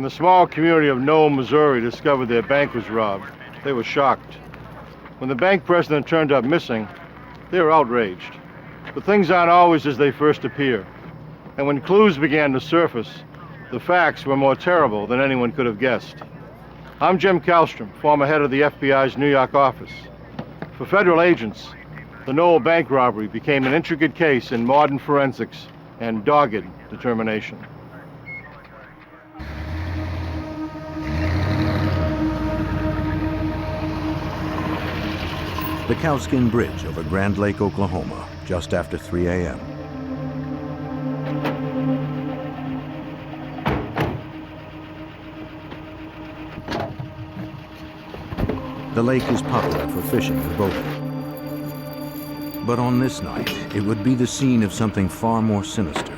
the small community of Noel, Missouri discovered their bank was robbed, they were shocked. When the bank president turned up missing, they were outraged. But things aren't always as they first appear. And when clues began to surface, the facts were more terrible than anyone could have guessed. I'm Jim Kallstrom, former head of the FBI's New York office. For federal agents, the Noel bank robbery became an intricate case in modern forensics and dogged determination. The Cowskin Bridge over Grand Lake, Oklahoma, just after 3 a.m. The lake is popular for fishing and boating. But on this night, it would be the scene of something far more sinister.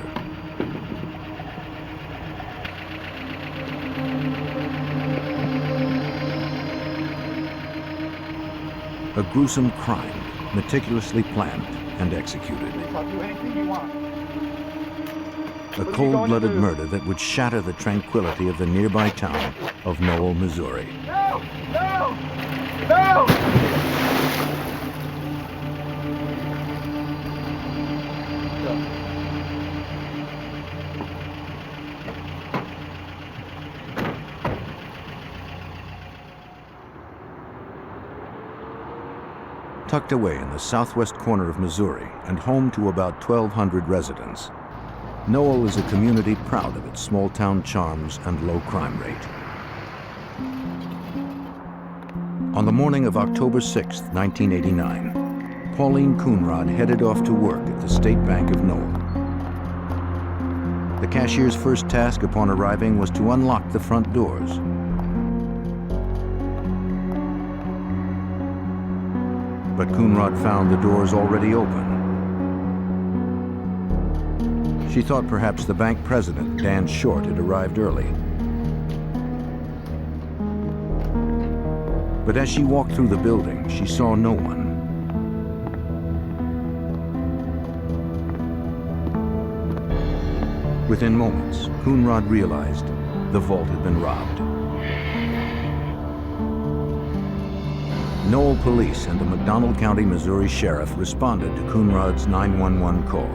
A gruesome crime, meticulously planned and executed. A cold-blooded murder that would shatter the tranquility of the nearby town of Noel, Missouri. No! No! No! Tucked away in the southwest corner of Missouri and home to about 1,200 residents, Noel is a community proud of its small-town charms and low crime rate. On the morning of October 6, 1989, Pauline Coonrod headed off to work at the State Bank of Noel. The cashier's first task upon arriving was to unlock the front doors. But Coonrod found the doors already open. She thought perhaps the bank president, Dan Short, had arrived early. But as she walked through the building, she saw no one. Within moments, Coonrod realized the vault had been robbed. Noel police and the McDonald County, Missouri sheriff responded to Coonrod's 911 call.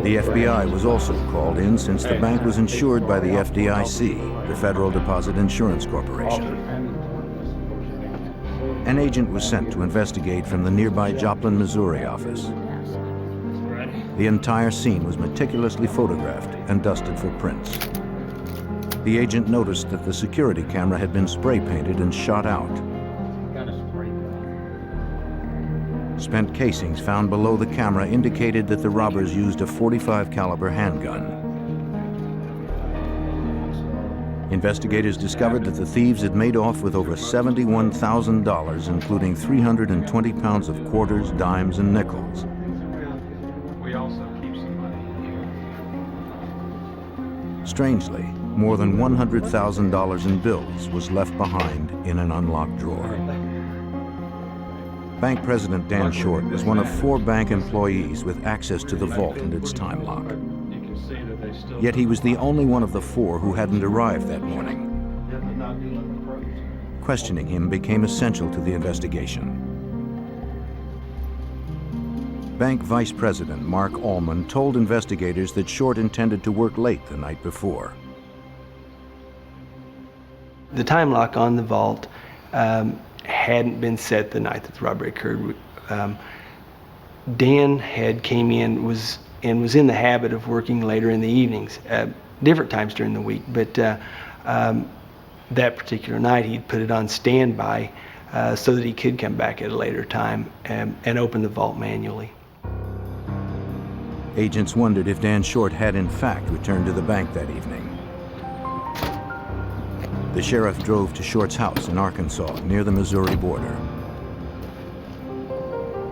The FBI was also called in since the bank was insured by the FDIC, the Federal Deposit Insurance Corporation. An agent was sent to investigate from the nearby Joplin, Missouri office. The entire scene was meticulously photographed and dusted for prints. The agent noticed that the security camera had been spray painted and shot out. Spent casings found below the camera indicated that the robbers used a .45 caliber handgun. Investigators discovered that the thieves had made off with over $71,000, including 320 pounds of quarters, dimes, and nickels. We also keep some money here. Strangely, more than $100,000 in bills was left behind in an unlocked drawer. Bank President Dan Short was one of 4 bank employees with access to the vault and its time lock. Yet he was the only one of the 4 who hadn't arrived that morning. Questioning him became essential to the investigation. Bank Vice President Mark Allman told investigators that Short intended to work late the night before. The time lock on the vault hadn't been set the night that the robbery occurred. Dan had came in was in the habit of working later in the evenings, different times during the week, but that particular night he'd put it on standby so that he could come back at a later time and open the vault manually. Agents wondered if Dan Short had in fact returned to the bank that evening. The sheriff drove to Short's house in Arkansas, near the Missouri border.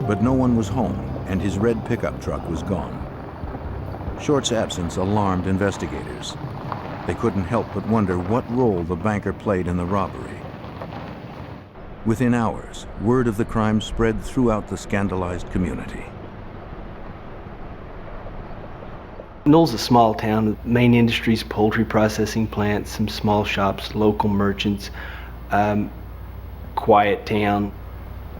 But no one was home, and his red pickup truck was gone. Short's absence alarmed investigators. They couldn't help but wonder what role the banker played in the robbery. Within hours, word of the crime spread throughout the scandalized community. Noel's a small town. Main industries, poultry processing plants, some small shops, local merchants, quiet town,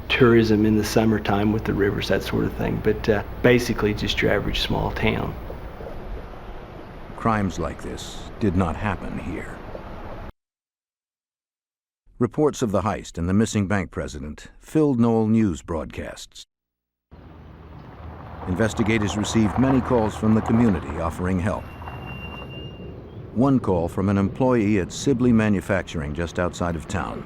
tourism in the summertime with the rivers, that sort of thing. But basically just your average small town. Crimes like this did not happen here. Reports of the heist and the missing bank president filled Noel news broadcasts. Investigators received many calls from the community offering help. One call from an employee at Sibley Manufacturing just outside of town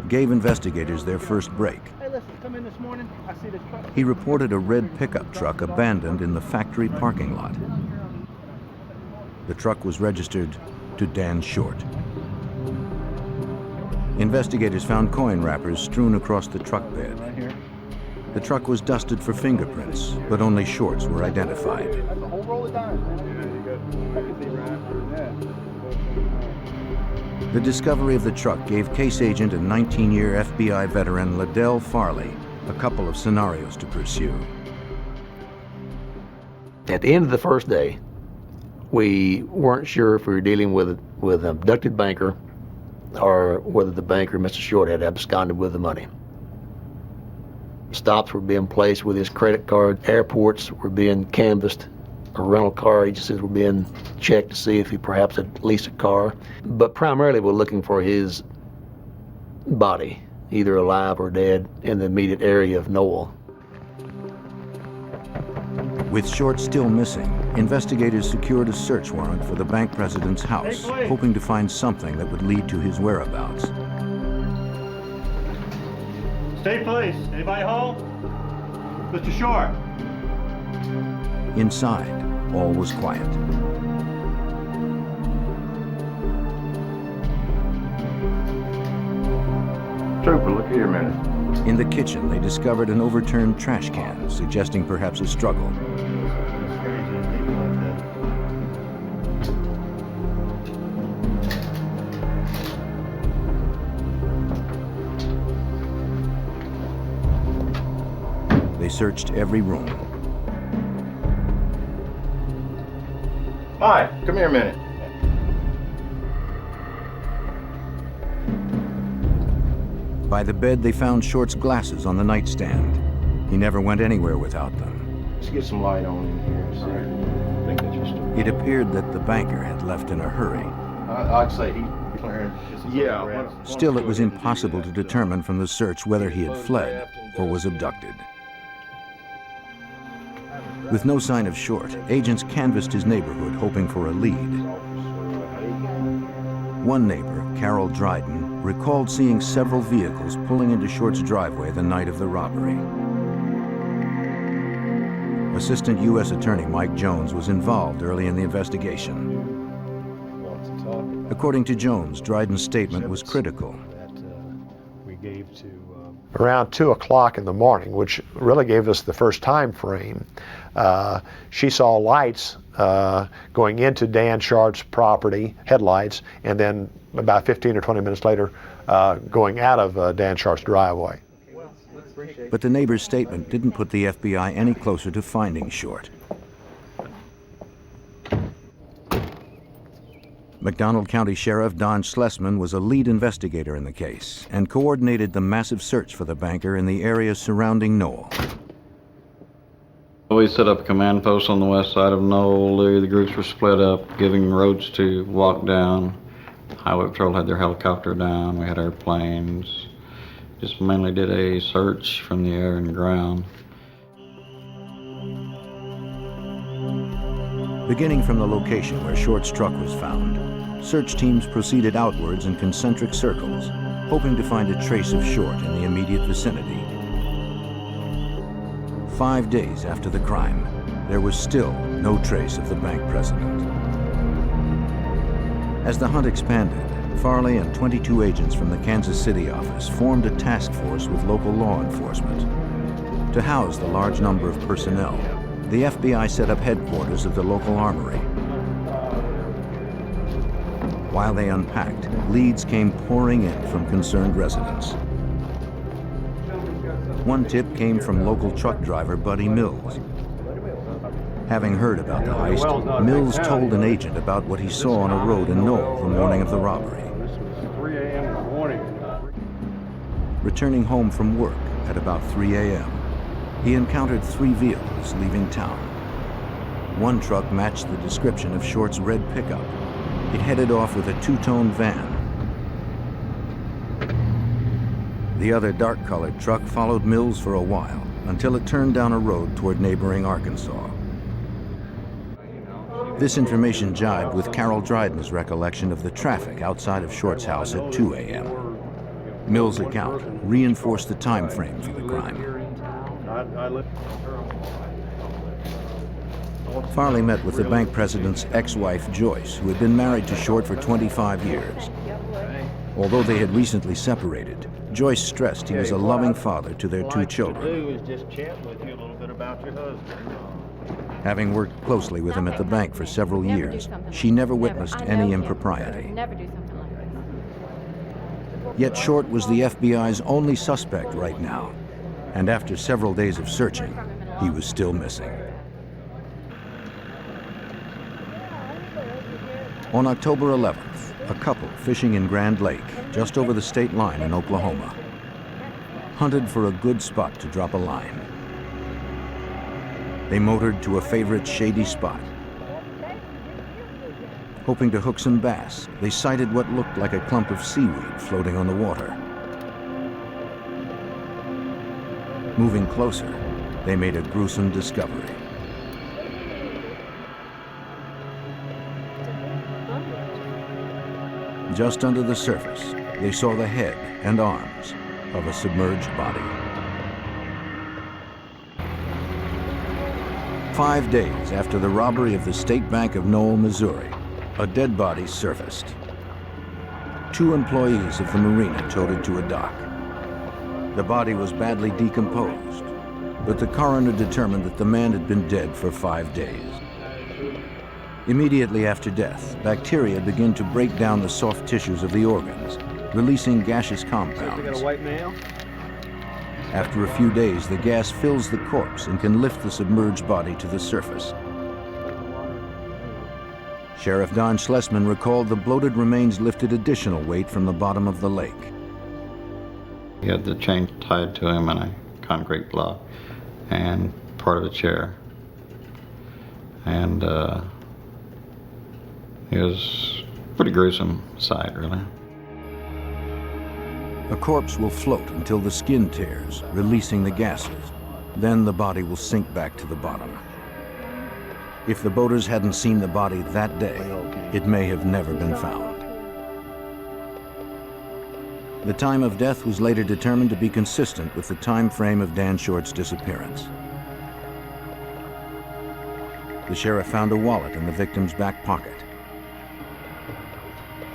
gave investigators their first break. Hey, listen, come in this morning. I see this truck. He reported a red pickup truck abandoned in the factory parking lot. The truck was registered to Dan Short. Investigators found coin wrappers strewn across the truck bed. The truck was dusted for fingerprints, but only Short's were identified. That's a whole roll of dimes, man. I can see right after that. The discovery of the truck gave case agent and 19-year FBI veteran Liddell Farley a couple of scenarios to pursue. At the end of the first day, we weren't sure if we were dealing with an abducted banker or whether the banker, Mr. Short, had absconded with the money. Stops were being placed with his credit card. Airports were being canvassed. Rental car agencies were being checked to see if he perhaps had leased a car. But primarily we're looking for his body, either alive or dead, in the immediate area of Noel. With Short still missing, investigators secured a search warrant for the bank president's house, hoping to find something that would lead to his whereabouts. State police, anybody home? Mr. Short. Inside, all was quiet. Trooper, look here a minute. In the kitchen, they discovered an overturned trash can, suggesting perhaps a struggle. They searched every room. Mike, come here a minute. By the bed, they found Short's glasses on the nightstand. He never went anywhere without them. Let's get some light on in here. See, I think that's just It appeared that the banker had left in a hurry. I'd say he cleared. Yeah. Still, it was impossible to determine from the search whether he had fled or was abducted. With no sign of Short, agents canvassed his neighborhood hoping for a lead. One neighbor, Carol Dryden, recalled seeing several vehicles pulling into Short's driveway the night of the robbery. Assistant U.S. Attorney Mike Jones was involved early in the investigation. According to Jones, Dryden's statement was critical. Around 2 o'clock in the morning, which really gave us the first time frame, she saw lights going into Dan Short's property, headlights, and then about 15 or 20 minutes later going out of Dan Short's driveway. But the neighbor's statement didn't put the FBI any closer to finding Short. McDonald County Sheriff Don Schlesman was a lead investigator in the case and coordinated the massive search for the banker in the area surrounding Noel. We set up a command post on the west side of Noel. The groups were split up, giving roads to walk down. Highway Patrol had their helicopter down. We had airplanes. Just mainly did a search from the air and ground. Beginning from the location where Short's truck was found, search teams proceeded outwards in concentric circles, hoping to find a trace of Short in the immediate vicinity. 5 days after the crime, there was still no trace of the bank president. As the hunt expanded, Farley and 22 agents from the Kansas City office formed a task force with local law enforcement. To house the large number of personnel, the FBI set up headquarters at the local armory. While they unpacked, leads came pouring in from concerned residents. One tip came from local truck driver Buddy Mills. Having heard about the heist, Mills told an agent about what he saw on a road in Noel the morning of the robbery. This was 3 a.m. in the morning. Returning home from work at about 3 a.m., he encountered 3 vehicles leaving town. One truck matched the description of Short's red pickup. It headed off with a 2-tone van. The other dark-colored truck followed Mills for a while until it turned down a road toward neighboring Arkansas. This information jibed with Carol Dryden's recollection of the traffic outside of Short's house at 2 a.m. Mills' account reinforced the time frame for the crime. Farley met with the bank president's ex-wife, Joyce, who had been married to Short for 25 years. Although they had recently separated, Joyce stressed he was a loving father to their 2 children. Having worked closely with him at the bank for several years, she never witnessed any impropriety. Yet Short was the FBI's only suspect right now, and after several days of searching, he was still missing. On October 11th, a couple fishing in Grand Lake, just over the state line in Oklahoma, hunted for a good spot to drop a line. They motored to a favorite shady spot. Hoping to hook some bass, they sighted what looked like a clump of seaweed floating on the water. Moving closer, they made a gruesome discovery. Just under the surface, they saw the head and arms of a submerged body. 5 days after the robbery of the State Bank of Noel, Missouri, a dead body surfaced. 2 employees of the marina towed it to a dock. The body was badly decomposed, but the coroner determined that the man had been dead for 5 days. Immediately after death, bacteria begin to break down the soft tissues of the organs, releasing gaseous compounds. After a few days, the gas fills the corpse and can lift the submerged body to the surface. Sheriff Don Schlesman recalled the bloated remains lifted additional weight from the bottom of the lake. He had the chain tied to him in a concrete block and part of a chair. And it was a pretty gruesome sight, really. A corpse will float until the skin tears, releasing the gases. Then the body will sink back to the bottom. If the boaters hadn't seen the body that day, it may have never been found. The time of death was later determined to be consistent with the time frame of Dan Short's disappearance. The sheriff found a wallet in the victim's back pocket.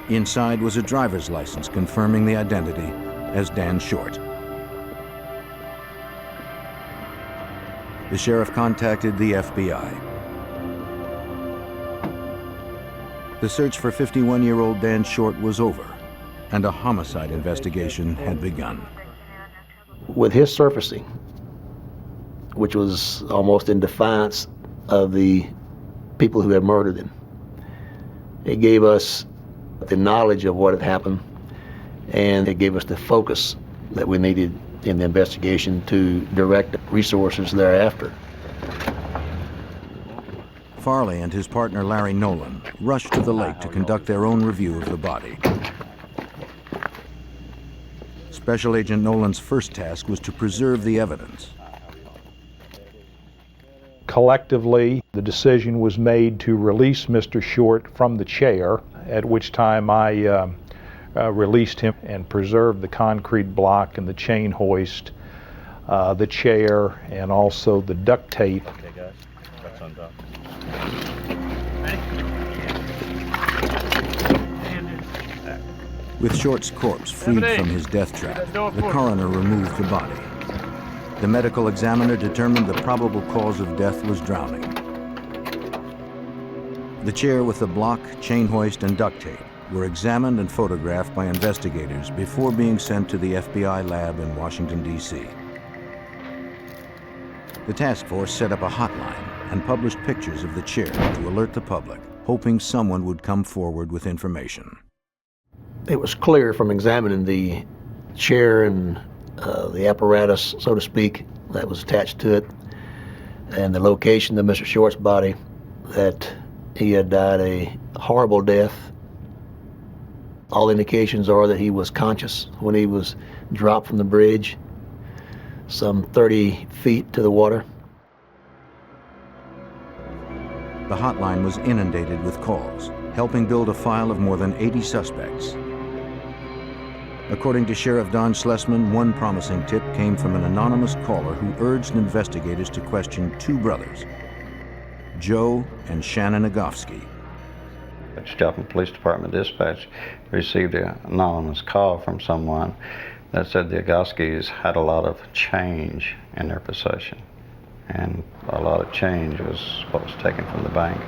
Inside was a driver's license confirming the identity as Dan Short. The sheriff contacted the FBI. The search for 51-year-old Dan Short was over, and a homicide investigation had begun. With his surfacing, which was almost in defiance of the people who had murdered him, it gave us the knowledge of what had happened, and it gave us the focus that we needed in the investigation to direct resources thereafter. Farley and his partner Larry Nolan rushed to the lake to conduct their own review of the body. Special Agent Nolan's first task was to preserve the evidence. Collectively, the decision was made to release Mr. Short from the chair, at which time I released him and preserved the concrete block and the chain hoist, the chair, and also the duct tape. Okay, guys, that's undone. With Short's corpse freed from his death trap, the coroner removed the body. The medical examiner determined the probable cause of death was drowning. The chair with the block, chain hoist, and duct tape were examined and photographed by investigators before being sent to the FBI lab in Washington, D.C. The task force set up a hotline and published pictures of the chair to alert the public, hoping someone would come forward with information. It was clear from examining the chair and the apparatus, so to speak, that was attached to it, and the location of Mr. Short's body, that he had died a horrible death. All indications are that he was conscious when he was dropped from the bridge, some 30 feet to the water. The hotline was inundated with calls, helping build a file of more than 80 suspects. According to Sheriff Don Schlesman, one promising tip came from an anonymous caller who urged investigators to question two brothers, Joe and Shannon Agofsky. The Joplin Police Department dispatch received an anonymous call from someone that said the Agofskys had a lot of change in their possession, and a lot of change was what was taken from the bank.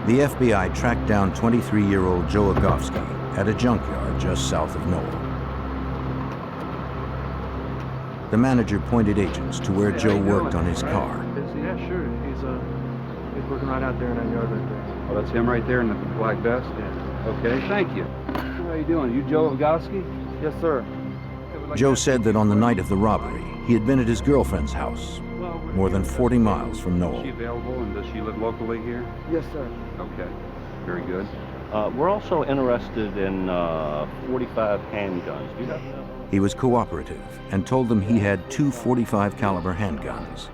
The FBI tracked down 23-year-old Joe Agofsky at a junkyard just south of Noel. The manager pointed agents to where Joe worked on his car. Yeah, sure. He's working right out there in that yard right there. Oh, that's him right there in the black vest? Yeah. Okay, thank you. How you doing? You Joe Agofsky? Yes, sir. Joe said that on the night of the robbery, he had been at his girlfriend's house, more than 40 miles from Noel. Is she available, and does she live locally here? Yes, sir. Okay, very good. We're also interested in 45 handguns. Do you have that? He was cooperative and told them he had two .45 caliber handguns,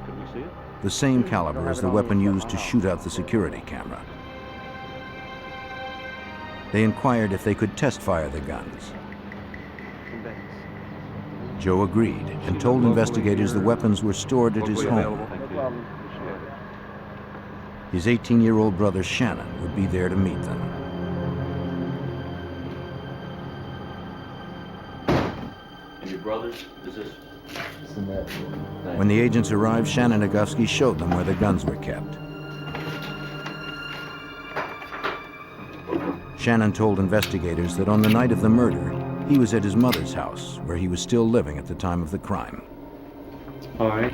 Could we see it? the same caliber as the weapon used to shoot out the security camera. They inquired if they could test fire the guns. Joe agreed and told investigators the weapons were stored at his home. His 18-year-old brother Shannon would be there to meet them. And your brothers? Is this? When the agents arrived, Shannon Agofsky showed them where the guns were kept. Shannon told investigators that on the night of the murder, he was at his mother's house, where he was still living at the time of the crime. All right.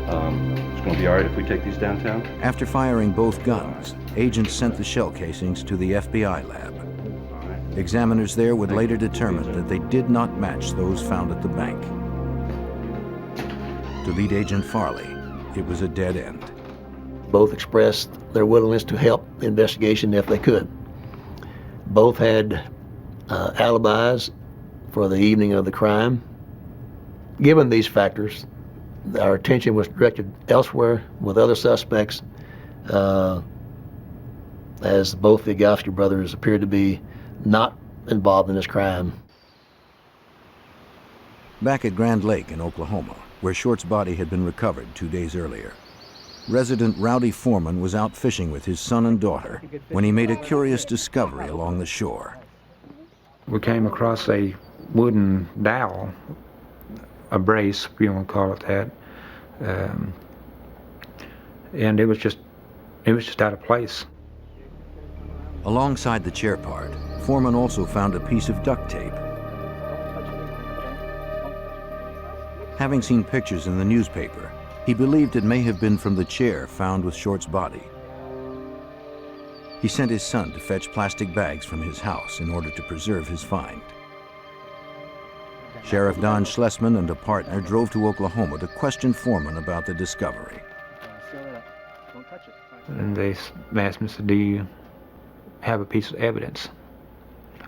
It's going to be all right if we take these downtown? After firing both guns, agents sent the shell casings to the FBI lab. Examiners there would later determine that they did not match those found at the bank. To lead Agent Farley, it was a dead end. Both expressed their willingness to help the investigation if they could. Both had alibis for the evening of the crime. Given these factors, our attention was directed elsewhere with other suspects, as both the Agofsky brothers appeared to be not involved in this crime. Back at Grand Lake in Oklahoma, where Short's body had been recovered 2 days earlier, resident Rowdy Foreman was out fishing with his son and daughter when he made a curious discovery along the shore. We came across a wooden dowel, a brace, if you want to call it that, and it was just out of place. Alongside the chair part, Foreman also found a piece of duct tape. Having seen pictures in the newspaper, he believed it may have been from the chair found with Short's body. He sent his son to fetch plastic bags from his house in order to preserve his find. Sheriff Don Schlesman and a partner drove to Oklahoma to question Foreman about the discovery. And they asked me, said, do you have a piece of evidence?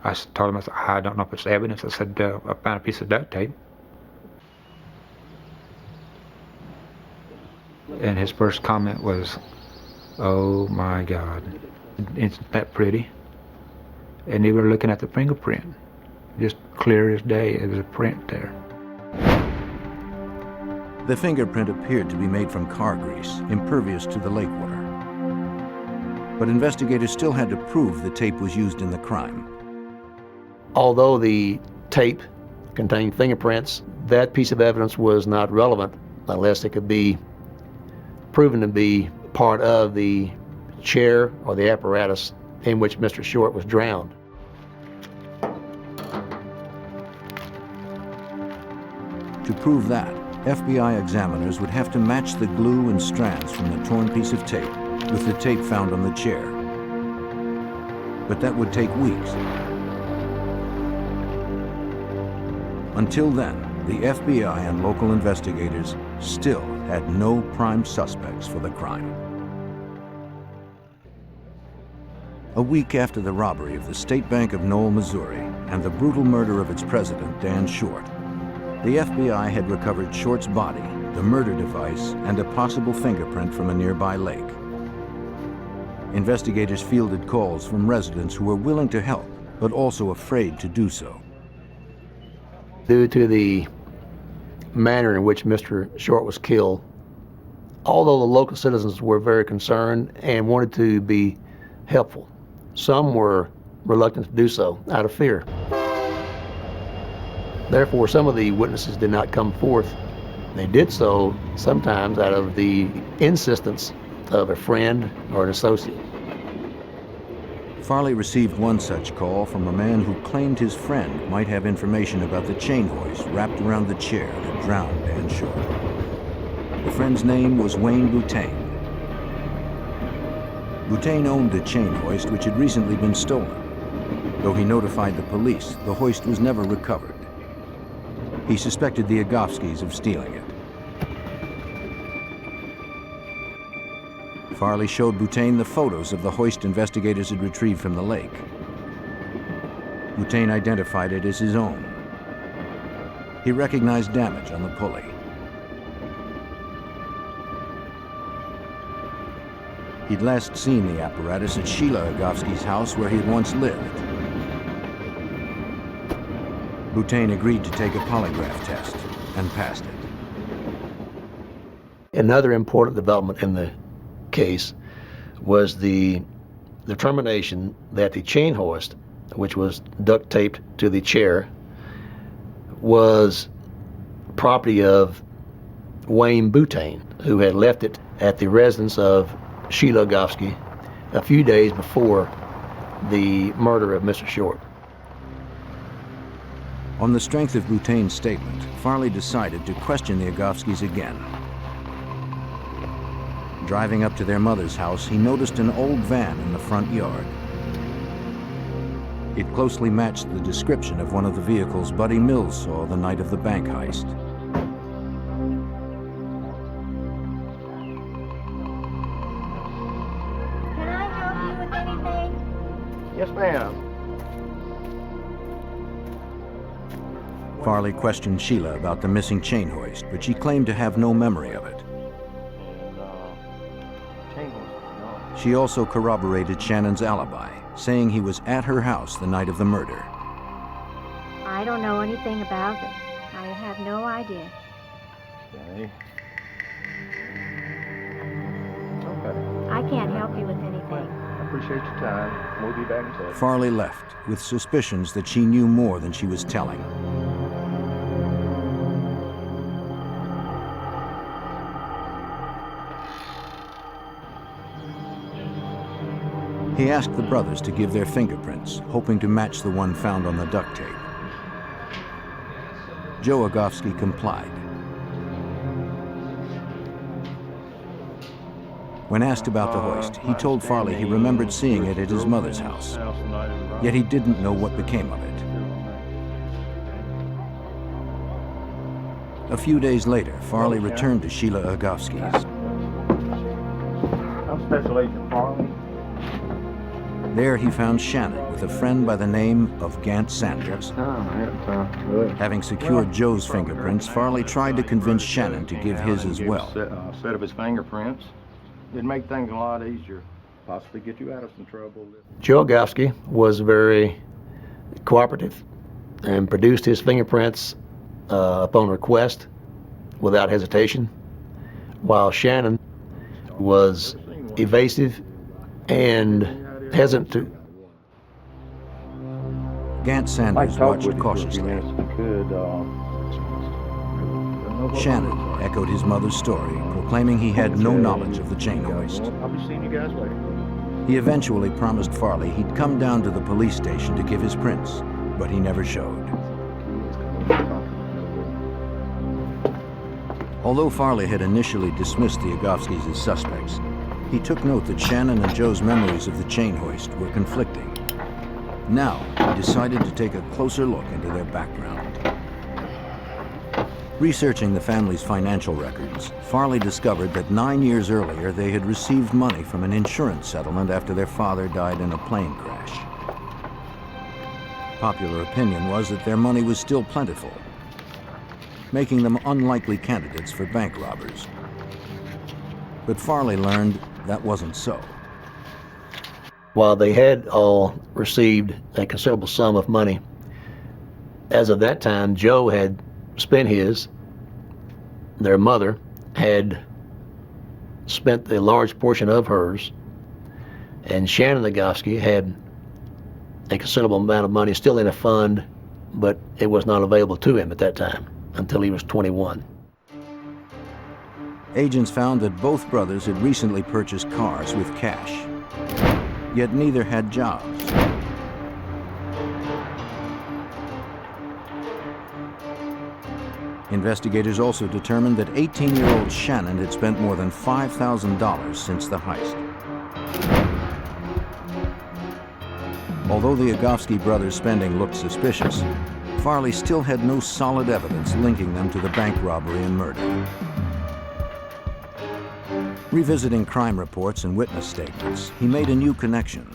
I told them, I said, I don't know if it's evidence. I said, I found a piece of duct tape. And his first comment was, oh my God, isn't that pretty? And they were looking at the fingerprint, just clear as day. It was a print there. The fingerprint appeared to be made from car grease, impervious to the lake water. But investigators still had to prove the tape was used in the crime. Although the tape contained fingerprints, that piece of evidence was not relevant unless it could be proven to be part of the chair or the apparatus in which Mr. Short was drowned. To prove that, FBI examiners would have to match the glue and strands from the torn piece of tape with the tape found on the chair. But that would take weeks. Until then, the FBI and local investigators still had no prime suspects for the crime. A week after the robbery of the State Bank of Noel, Missouri, and the brutal murder of its president, Dan Short, the FBI had recovered Short's body, the murder device, and a possible fingerprint from a nearby lake. Investigators fielded calls from residents who were willing to help, but also afraid to do so. Due to the manner in which Mr. Short was killed, although the local citizens were very concerned and wanted to be helpful, some were reluctant to do so out of fear. Therefore, some of the witnesses did not come forth. They did so sometimes out of the insistence of a friend or an associate. Farley received one such call from a man who claimed his friend might have information about the chain hoist wrapped around the chair that drowned Dan Short. The friend's name was Wayne Boutain. Boutain owned the chain hoist, which had recently been stolen. Though he notified the police, the hoist was never recovered. He suspected the Agofskis of stealing it. Farley showed Boutain the photos of the hoist investigators had retrieved from the lake. Boutain identified it as his own. He recognized damage on the pulley. He'd last seen the apparatus at Sheila Agofsky's house where he had once lived. Boutain agreed to take a polygraph test and passed it. Another important development in the case was the determination that the chain hoist, which was duct taped to the chair, was property of Wayne Boutain, who had left it at the residence of Sheila Agofsky a few days before the murder of Mr. Short. On the strength of Boutain's statement, Farley decided to question the Agofskys again. Driving up to their mother's house, he noticed an old van in the front yard. It closely matched the description of one of the vehicles Buddy Mills saw the night of the bank heist. Can I help you with anything? Yes, ma'am. Farley questioned Sheila about the missing chain hoist, but she claimed to have no memory of it. She also corroborated Shannon's alibi, saying he was at her house the night of the murder. I don't know anything about it. I have no idea. Okay. I can't help you with anything. I appreciate your time. We'll be back in touch. Farley left with suspicions that she knew more than she was telling. He asked the brothers to give their fingerprints, hoping to match the one found on the duct tape. Joe Agofsky complied. When asked about the hoist, he told Farley he remembered seeing it at his mother's house, yet he didn't know what became of it. A few days later, Farley returned to Sheila Agofsky's. I'm Special Agent Farley. There he found Shannon with a friend by the name of Gant Sanders. Having secured Joe's fingerprints, Farley tried to convince Shannon to give his as well. Set of his fingerprints. It'd make things a lot easier. Possibly get you out of some trouble. Joe Agofsky was very cooperative and produced his fingerprints upon request without hesitation, while Shannon was evasive and hesitated to. Gant Sanders watched cautiously. Shannon echoed his mother's story, proclaiming he had no knowledge of the chain hoist. I'll be seeing you guys later. He eventually promised Farley he'd come down to the police station to give his prints, but he never showed. Although Farley had initially dismissed the Agofskis as suspects, he took note that Shannon and Joe's memories of the chain hoist were conflicting. Now, he decided to take a closer look into their background. Researching the family's financial records, Farley discovered that 9 years earlier they had received money from an insurance settlement after their father died in a plane crash. Popular opinion was that their money was still plentiful, making them unlikely candidates for bank robbers. But Farley learned that wasn't so. While they had all received a considerable sum of money, as of that time, Joe had spent his. Their mother had spent a large portion of hers, and Shannon Agofsky had a considerable amount of money still in a fund, but it was not available to him at that time until he was 21. Agents found that both brothers had recently purchased cars with cash, yet neither had jobs. Investigators also determined that 18-year-old Shannon had spent more than $5,000 since the heist. Although the Agofsky brothers' spending looked suspicious, Farley still had no solid evidence linking them to the bank robbery and murder. Revisiting crime reports and witness statements, he made a new connection.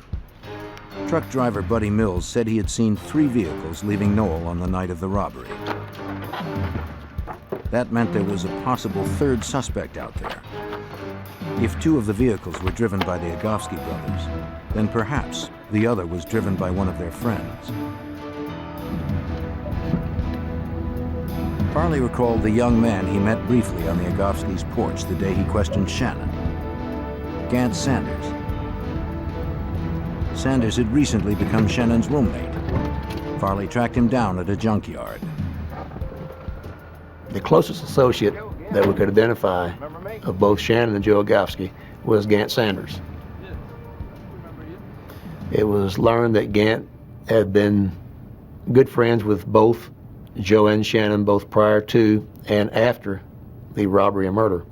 Truck driver Buddy Mills said he had seen 3 vehicles leaving Noel on the night of the robbery. That meant there was a possible third suspect out there. If 2 of the vehicles were driven by the Agofsky brothers, then perhaps the other was driven by one of their friends. Farley recalled the young man he met briefly on the Agofsky's porch the day he questioned Shannon, Gant Sanders. Sanders had recently become Shannon's roommate. Farley tracked him down at a junkyard. The closest associate that we could identify of both Shannon and Joe Agofsky was Gant Sanders. It was learned that Gant had been good friends with both Joe and Shannon, both prior to and after the robbery and murder.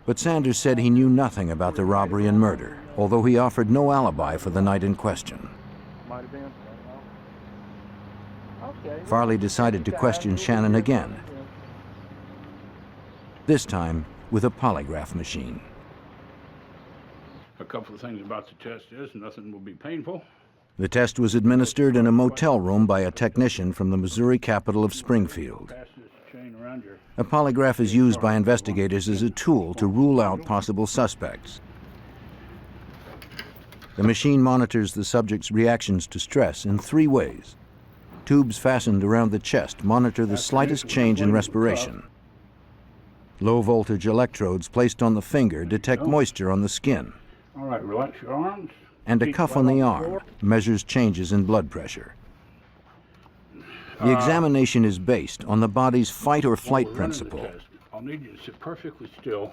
But Sanders said he knew nothing about the robbery and murder, although he offered no alibi for the night in question. Farley decided to question Shannon again, this time with a polygraph machine. A couple of things about the test is nothing will be painful. The test was administered in a motel room by a technician from the Missouri capital of Springfield. A polygraph is used by investigators as a tool to rule out possible suspects. The machine monitors the subject's reactions to stress in 3 ways. Tubes fastened around the chest monitor the slightest change in respiration. Low-voltage electrodes placed on the finger detect moisture on the skin. All right, relax your arms. And a cuff on the arm measures changes in blood pressure. The examination is based on the body's fight or flight principle. I'll need you to sit perfectly still.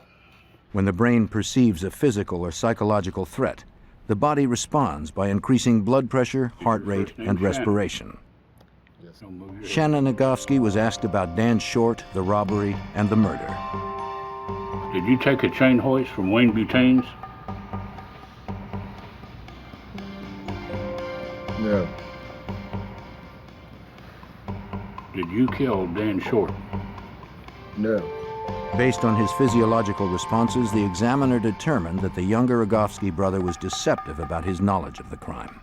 When the brain perceives a physical or psychological threat, the body responds by increasing blood pressure, heart rate, and respiration. Shannon Agofsky was asked about Dan Short, the robbery, and the murder. Did you take a chain hoist from Wayne Butane's? No. Did you kill Dan Short? No. Based on his physiological responses, the examiner determined that the younger Agofsky brother was deceptive about his knowledge of the crime.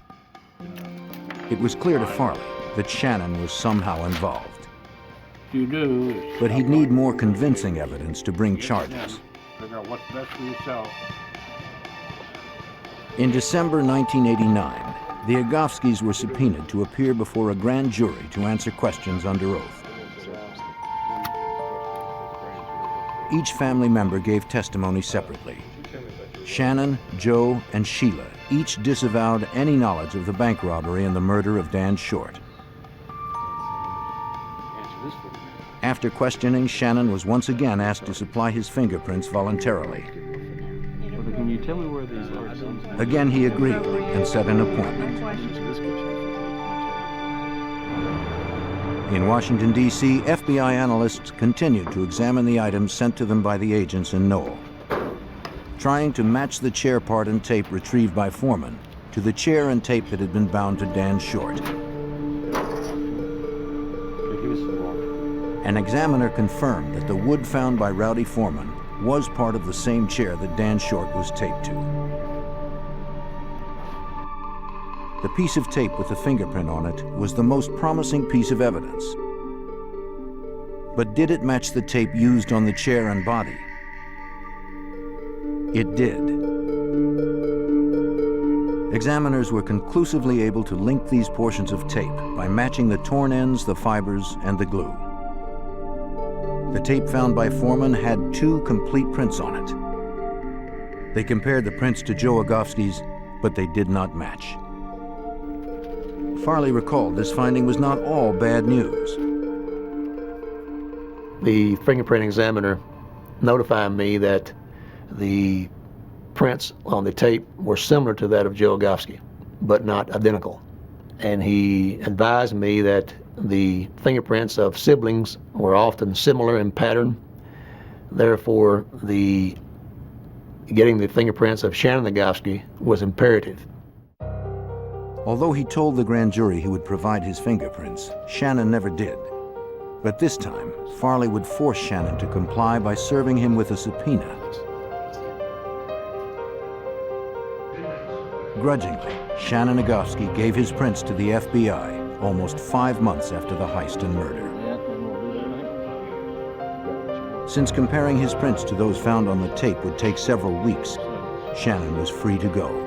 It was clear to Farley that Shannon was somehow involved. You do. But he'd need more convincing evidence to bring charges. Figure out what's best for yourself. In December 1989, the Agofskys were subpoenaed to appear before a grand jury to answer questions under oath. Each family member gave testimony separately. Shannon, Joe, and Sheila each disavowed any knowledge of the bank robbery and the murder of Dan Short. After questioning, Shannon was once again asked to supply his fingerprints voluntarily. Can you tell me where these are? Again, he agreed and set an appointment. In Washington, D.C., FBI analysts continued to examine the items sent to them by the agents in Noel, trying to match the chair part and tape retrieved by Foreman to the chair and tape that had been bound to Dan Short. An examiner confirmed that the wood found by Rowdy Foreman was part of the same chair that Dan Short was taped to. The piece of tape with the fingerprint on it was the most promising piece of evidence. But did it match the tape used on the chair and body? It did. Examiners were conclusively able to link these portions of tape by matching the torn ends, the fibers, and the glue. The tape found by Foreman had 2 complete prints on it. They compared the prints to Joe Agofsky's, but they did not match. Farley recalled this finding was not all bad news. The fingerprint examiner notified me that the prints on the tape were similar to that of Joe Agofsky, but not identical. And he advised me that the fingerprints of siblings were often similar in pattern. Therefore, getting the fingerprints of Shannon Agofsky was imperative. Although he told the grand jury he would provide his fingerprints, Shannon never did. But this time, Farley would force Shannon to comply by serving him with a subpoena. Grudgingly, Shannon Agofsky gave his prints to the FBI almost 5 months after the heist and murder. Since comparing his prints to those found on the tape would take several weeks, Shannon was free to go.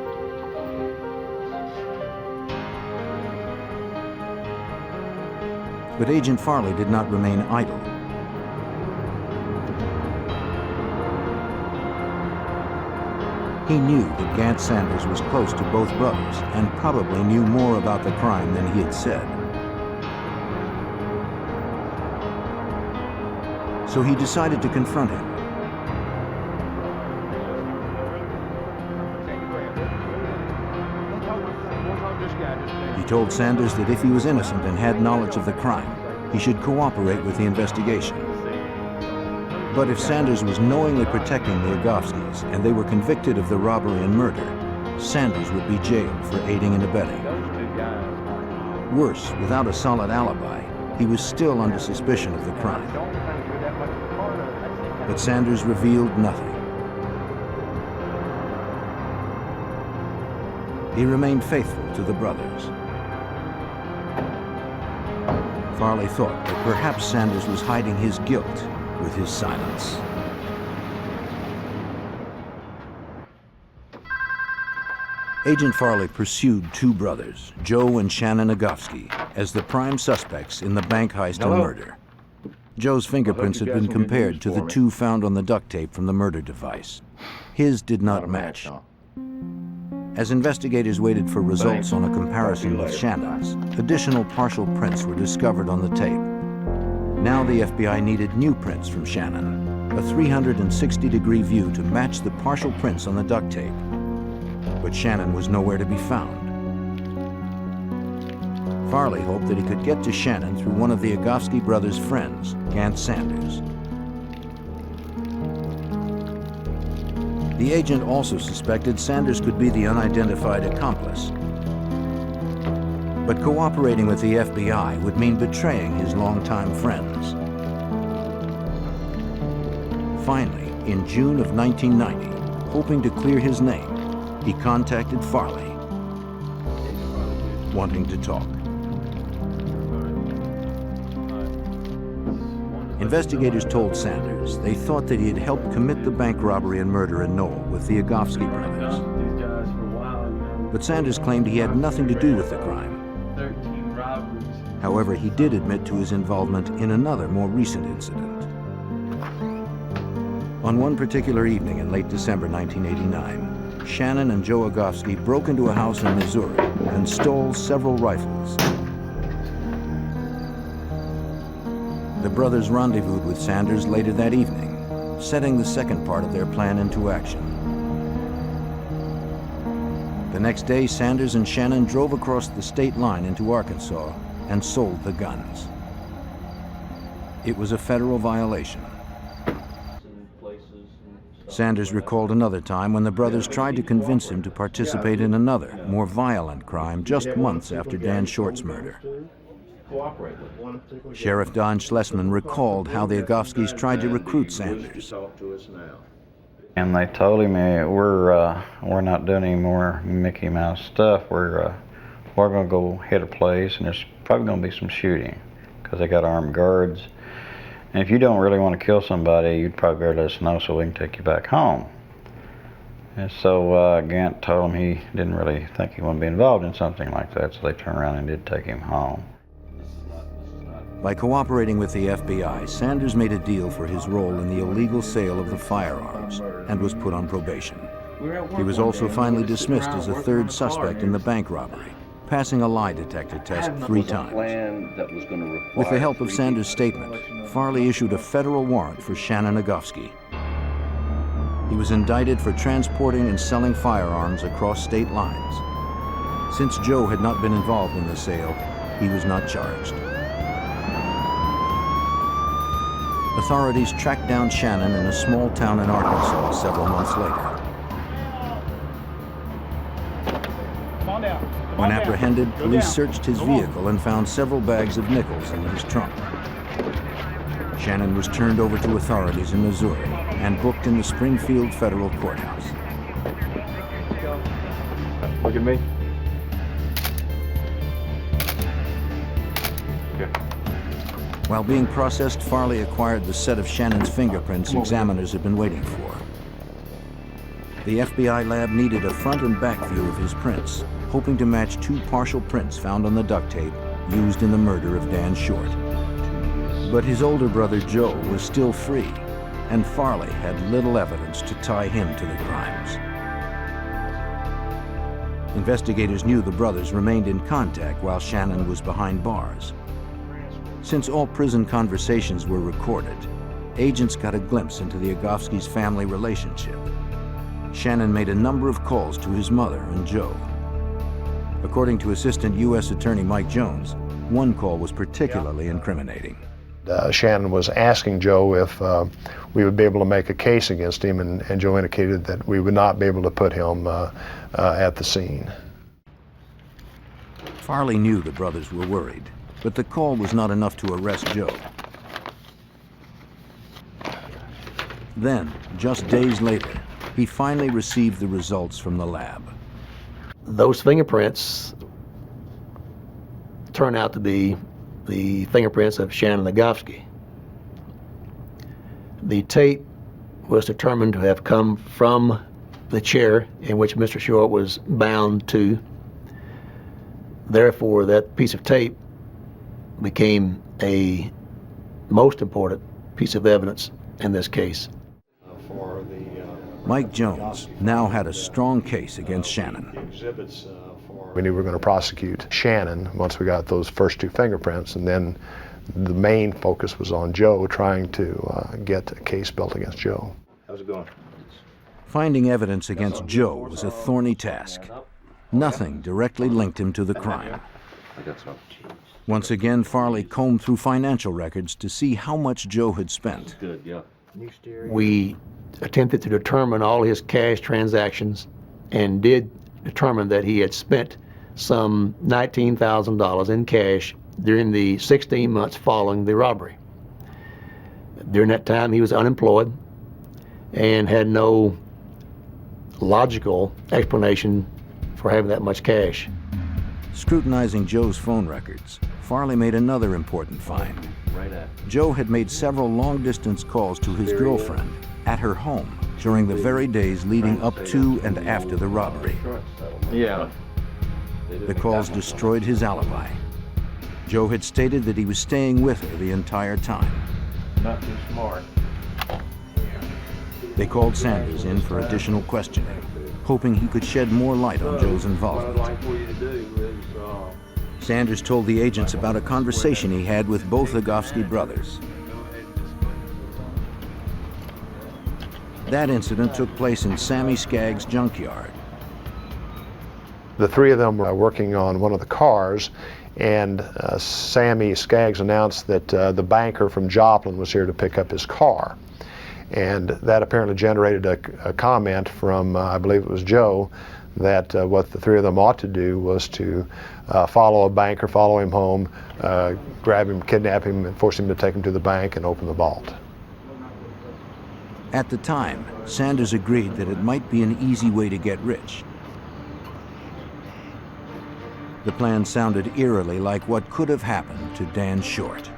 But Agent Farley did not remain idle. He knew that Gant Sanders was close to both brothers and probably knew more about the crime than he had said. So he decided to confront him. He told Sanders that if he was innocent and had knowledge of the crime, he should cooperate with the investigation. But if Sanders was knowingly protecting the Agofskys and they were convicted of the robbery and murder, Sanders would be jailed for aiding and abetting. Worse, without a solid alibi, he was still under suspicion of the crime. But Sanders revealed nothing. He remained faithful to the brothers. Farley thought that perhaps Sanders was hiding his guilt with his silence. Agent Farley pursued 2 brothers, Joe and Shannon Agofsky, as the prime suspects in the bank heist and murder. Joe's fingerprints had been compared to the 2 found on the duct tape from the murder device. His did not match. As investigators waited for results on a comparison with Shannon's, additional partial prints were discovered on the tape. Now the FBI needed new prints from Shannon, a 360-degree view to match the partial prints on the duct tape. But Shannon was nowhere to be found. Farley hoped that he could get to Shannon through one of the Agofsky brothers' friends, Gant Sanders. The agent also suspected Sanders could be the unidentified accomplice. But cooperating with the FBI would mean betraying his longtime friends. Finally, in June of 1990, hoping to clear his name, he contacted Farley, wanting to talk. Investigators told Sanders they thought that he had helped commit the bank robbery and murder in Noel with the Agofsky brothers. But Sanders claimed he had nothing to do with the crime. However, he did admit to his involvement in another, more recent incident. On one particular evening in late December 1989, Shannon and Joe Agofsky broke into a house in Missouri and stole several rifles. The brothers rendezvoused with Sanders later that evening, setting the second part of their plan into action. The next day, Sanders and Shannon drove across the state line into Arkansas and sold the guns. It was a federal violation. Sanders recalled another time when the brothers tried to convince him to participate in another, more violent crime just months after Dan Short's murder. Sheriff Don Schlesman recalled how the Agofskis tried to recruit Sanders. And they told him, we're not doing any more Mickey Mouse stuff. We're going to go hit a place, and there's probably going to be some shooting, because they got armed guards. And if you don't really want to kill somebody, you'd probably better let us know so we can take you back home. And so Gant told him he didn't really think he wanted to be involved in something like that, so they turned around and did take him home. By cooperating with the FBI, Sanders made a deal for his role in the illegal sale of the firearms and was put on probation. He was also finally dismissed as a third suspect in the bank robbery, passing a lie detector test 3 times. With the help of Sanders' statement, Farley issued a federal warrant for Shannon Agofsky. He was indicted for transporting and selling firearms across state lines. Since Joe had not been involved in the sale, he was not charged. Authorities tracked down Shannon in a small town in Arkansas several months later. When apprehended, police searched his vehicle and found several bags of nickels in his trunk. Shannon was turned over to authorities in Missouri and booked in the Springfield Federal Courthouse. Look at me. While being processed, Farley acquired the set of Shannon's fingerprints examiners had been waiting for. The FBI lab needed a front and back view of his prints, hoping to match 2 partial prints found on the duct tape used in the murder of Dan Short. But his older brother Joe was still free, and Farley had little evidence to tie him to the crimes. Investigators knew the brothers remained in contact while Shannon was behind bars. Since all prison conversations were recorded, agents got a glimpse into the Agofskis' family relationship. Shannon made a number of calls to his mother and Joe. According to Assistant U.S. Attorney Mike Jones, one call was particularly incriminating. Shannon was asking Joe if we would be able to make a case against him, and Joe indicated that we would not be able to put him at the scene. Farley knew the brothers were worried, but the call was not enough to arrest Joe. Then, just days later, he finally received the results from the lab. Those fingerprints turned out to be the fingerprints of Shannon Agofsky. The tape was determined to have come from the chair in which Mr. Short was bound to. Therefore, that piece of tape became a most important piece of evidence in this case. Mike Jones now had a strong case against Shannon. We knew we were going to prosecute Shannon once we got those first 2 fingerprints, and then the main focus was on Joe, trying to get a case built against Joe. How's it going? Finding evidence against Joe was a thorny task. Nothing directly linked him to the crime. Once again, Farley combed through financial records to see how much Joe had spent. We attempted to determine all his cash transactions and did determine that he had spent some $19,000 in cash during the 16 months following the robbery. During that time, he was unemployed and had no logical explanation for having that much cash. Scrutinizing Joe's phone records, Farley made another important find. Joe had made several long-distance calls to his girlfriend at her home during the very days leading up to and after the robbery. The calls destroyed his alibi. Joe had stated that he was staying with her the entire time. Not too smart. They called Sanders in for additional questioning, hoping he could shed more light on Joe's involvement. What I'd like for you to do is Sanders told the agents about a conversation he had with both Agofsky brothers. That incident took place in Sammy Skaggs' junkyard. The 3 of them were working on one of the cars, and Sammy Skaggs announced that the banker from Joplin was here to pick up his car. And that apparently generated a comment from, I believe it was Joe, that what the three of them ought to do was to follow a banker, follow him home, grab him, kidnap him, and force him to take him to the bank and open the vault. At the time, Sanders agreed that it might be an easy way to get rich. The plan sounded eerily like what could have happened to Dan Short.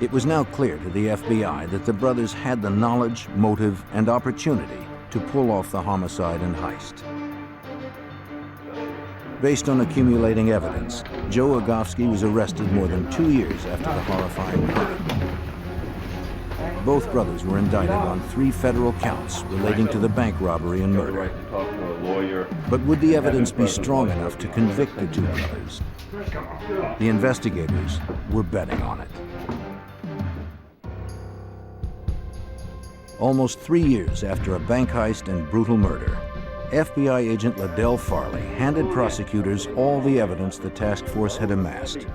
It was now clear to the FBI that the brothers had the knowledge, motive, and opportunity to pull off the homicide and heist. Based on accumulating evidence, Joe Agofsky was arrested more than 2 years after the horrifying crime. Both brothers were indicted on 3 federal counts relating to the bank robbery and murder. But would the evidence be strong enough to convict the 2 brothers? The investigators were betting on it. Almost 3 years after a bank heist and brutal murder, FBI agent Liddell Farley handed prosecutors all the evidence the task force had amassed.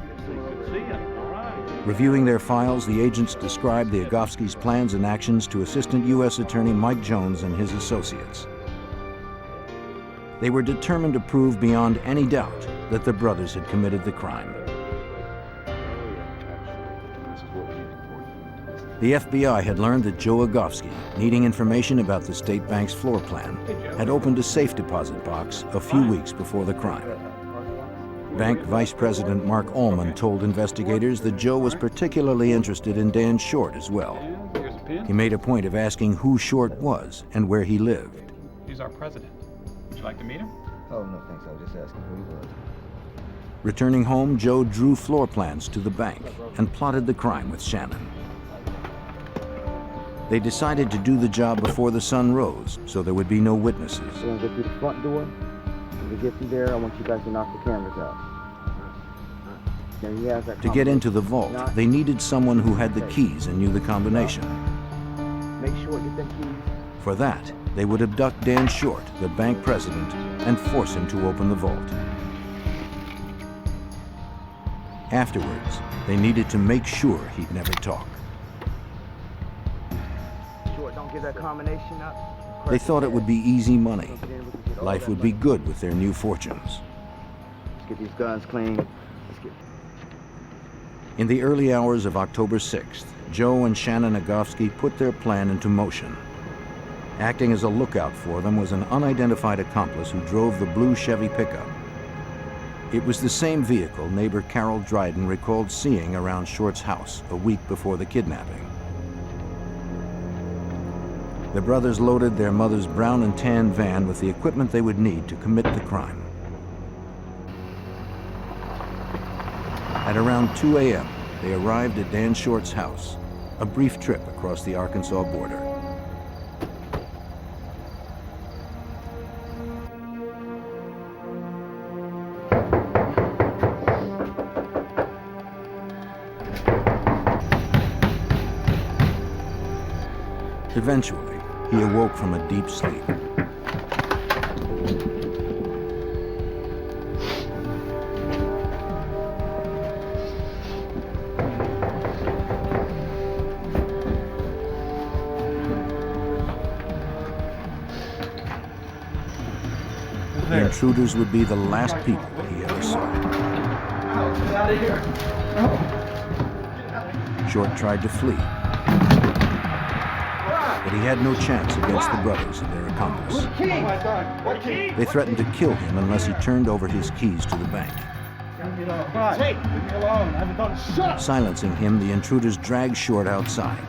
Reviewing their files, the agents described the Agofskys' plans and actions to Assistant U.S. Attorney Mike Jones and his associates. They were determined to prove beyond any doubt that the brothers had committed the crime. The FBI had learned that Joe Agofsky, needing information about the state bank's floor plan, had opened a safe deposit box a few weeks before the crime. Bank Vice President Mark Ullman told investigators that Joe was particularly interested in Dan Short as well. He made a point of asking who Short was and where he lived. He's our president. Would you like to meet him? Oh, no, thanks. I was just asking who he was. Returning home, Joe drew floor plans to the bank and plotted the crime with Shannon. They decided to do the job before the sun rose, so there would be no witnesses. We're going to go through the front door. When we get through there, I want you guys to knock the cameras out. To get into the vault, they needed someone who had the keys and knew the combination. Make sure you get them keys. For that, they would abduct Dan Short, the bank president, and force him to open the vault. Afterwards, they needed to make sure he'd never talk. Don't give that combination up. They thought it would be easy money. Life would be good with their new fortunes. Let's get these guns clean. In the early hours of October 6th, Joe and Shannon Agofsky put their plan into motion. Acting as a lookout for them was an unidentified accomplice who drove the blue Chevy pickup. It was the same vehicle neighbor Carol Dryden recalled seeing around Short's house a week before the kidnapping. The brothers loaded their mother's brown and tan van with the equipment they would need to commit the crime. At around 2 a.m., they arrived at Dan Short's house, a brief trip across the Arkansas border. Eventually, he awoke from a deep sleep. The intruders would be the last people he ever saw. Get out of here. Short tried to flee, but he had no chance against the brothers and their accomplice. Oh my God. What key? They threatened to kill him unless he turned over his keys to the bank. Hey, leave me alone. I haven't done shit. Silencing him, the intruders dragged Short outside.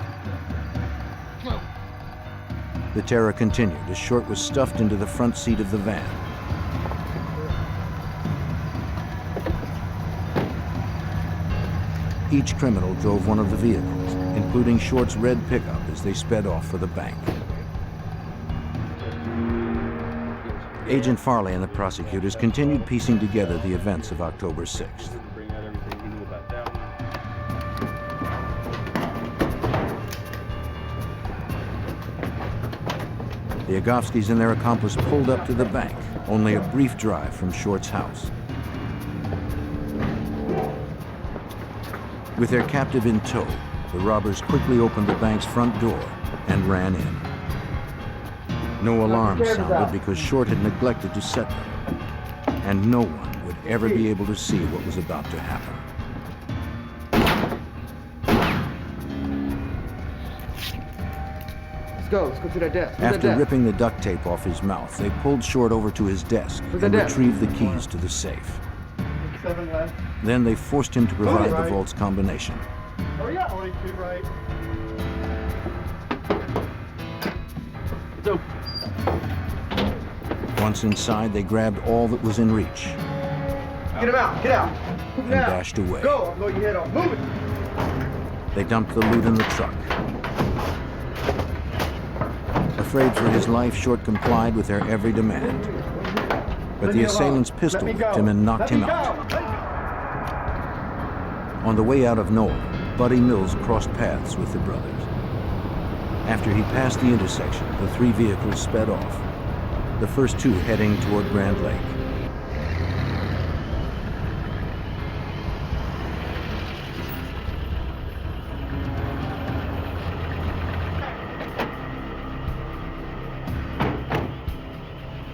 The terror continued as Short was stuffed into the front seat of the van. Each criminal drove one of the vehicles, including Short's red pickup, as they sped off for the bank. Agent Farley and the prosecutors continued piecing together the events of October 6th. The Agofskys and their accomplice pulled up to the bank, only a brief drive from Short's house. With their captive in tow, the robbers quickly opened the bank's front door and ran in. No alarm sounded because Short had neglected to set them, and no one would ever be able to see what was about to happen. Let's go to that desk. After ripping the duct tape off his mouth, they pulled Short over to his desk and retrieved the keys to the safe. 7 left. Then they forced him to provide the vault's combination. Hurry up. 42 right. Once inside, they grabbed all that was in reach Get him out. Get out. Move and now. dashed away. Go. I'll blow your head off. Move it. They dumped the loot in the truck. Afraid for his life, Short complied with their every demand. But the assailants pistol whipped him and knocked him out. On the way out of Noel, Buddy Mills crossed paths with the brothers. After he passed the intersection, the three vehicles sped off, the first two heading toward Grand Lake.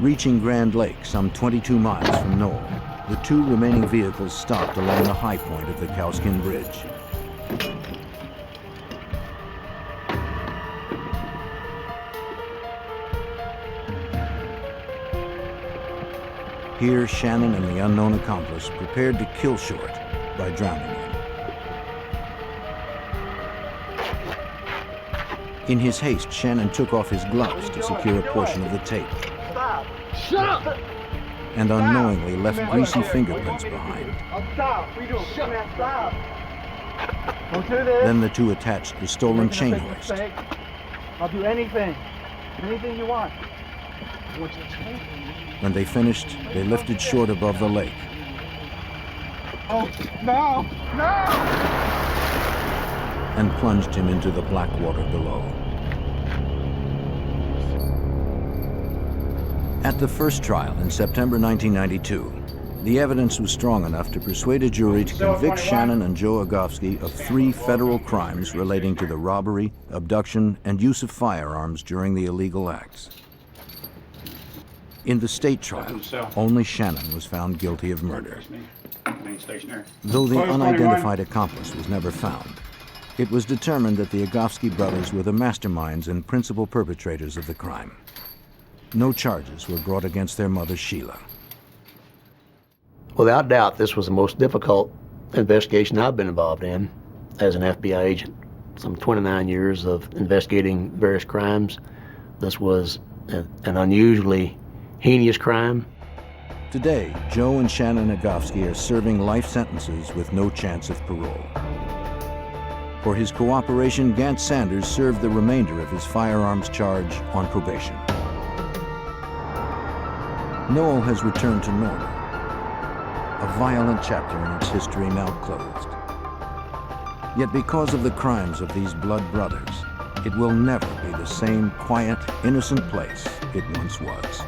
Reaching Grand Lake, some 22 miles from Noel, the two remaining vehicles stopped along the high point of the Cowskin Bridge. Here, Shannon and the unknown accomplice prepared to kill Short by drowning him. In his haste, Shannon took off his gloves to secure a portion of the tape. Stop. Shut up. And unknowingly left greasy fingerprints behind. Stop. What are you doing? Shut up. Stop. Don't do this. Then the two attached the stolen chain hoist. I'll do anything. Anything you want. When they finished, they lifted Short above the lake. Oh, no. No. And plunged him into the black water below. At the first trial in September 1992, the evidence was strong enough to persuade a jury to convict Shannon and Joe Agofsky of 3 federal crimes relating to the robbery, abduction, and use of firearms during the illegal acts. In the state trial, only Shannon was found guilty of murder. Though the unidentified accomplice was never found, it was determined that the Agofsky brothers were the masterminds and principal perpetrators of the crime. No charges were brought against their mother, Sheila. Without doubt, this was the most difficult investigation I've been involved in as an FBI agent. Some 29 years of investigating various crimes. This was an unusually heinous crime. Today, Joe and Shannon Agofsky are serving life sentences with no chance of parole. For his cooperation, Gant Sanders served the remainder of his firearms charge on probation. Noel has returned to normal, a violent chapter in its history now closed. Yet because of the crimes of these blood brothers, it will never be the same quiet, innocent place it once was.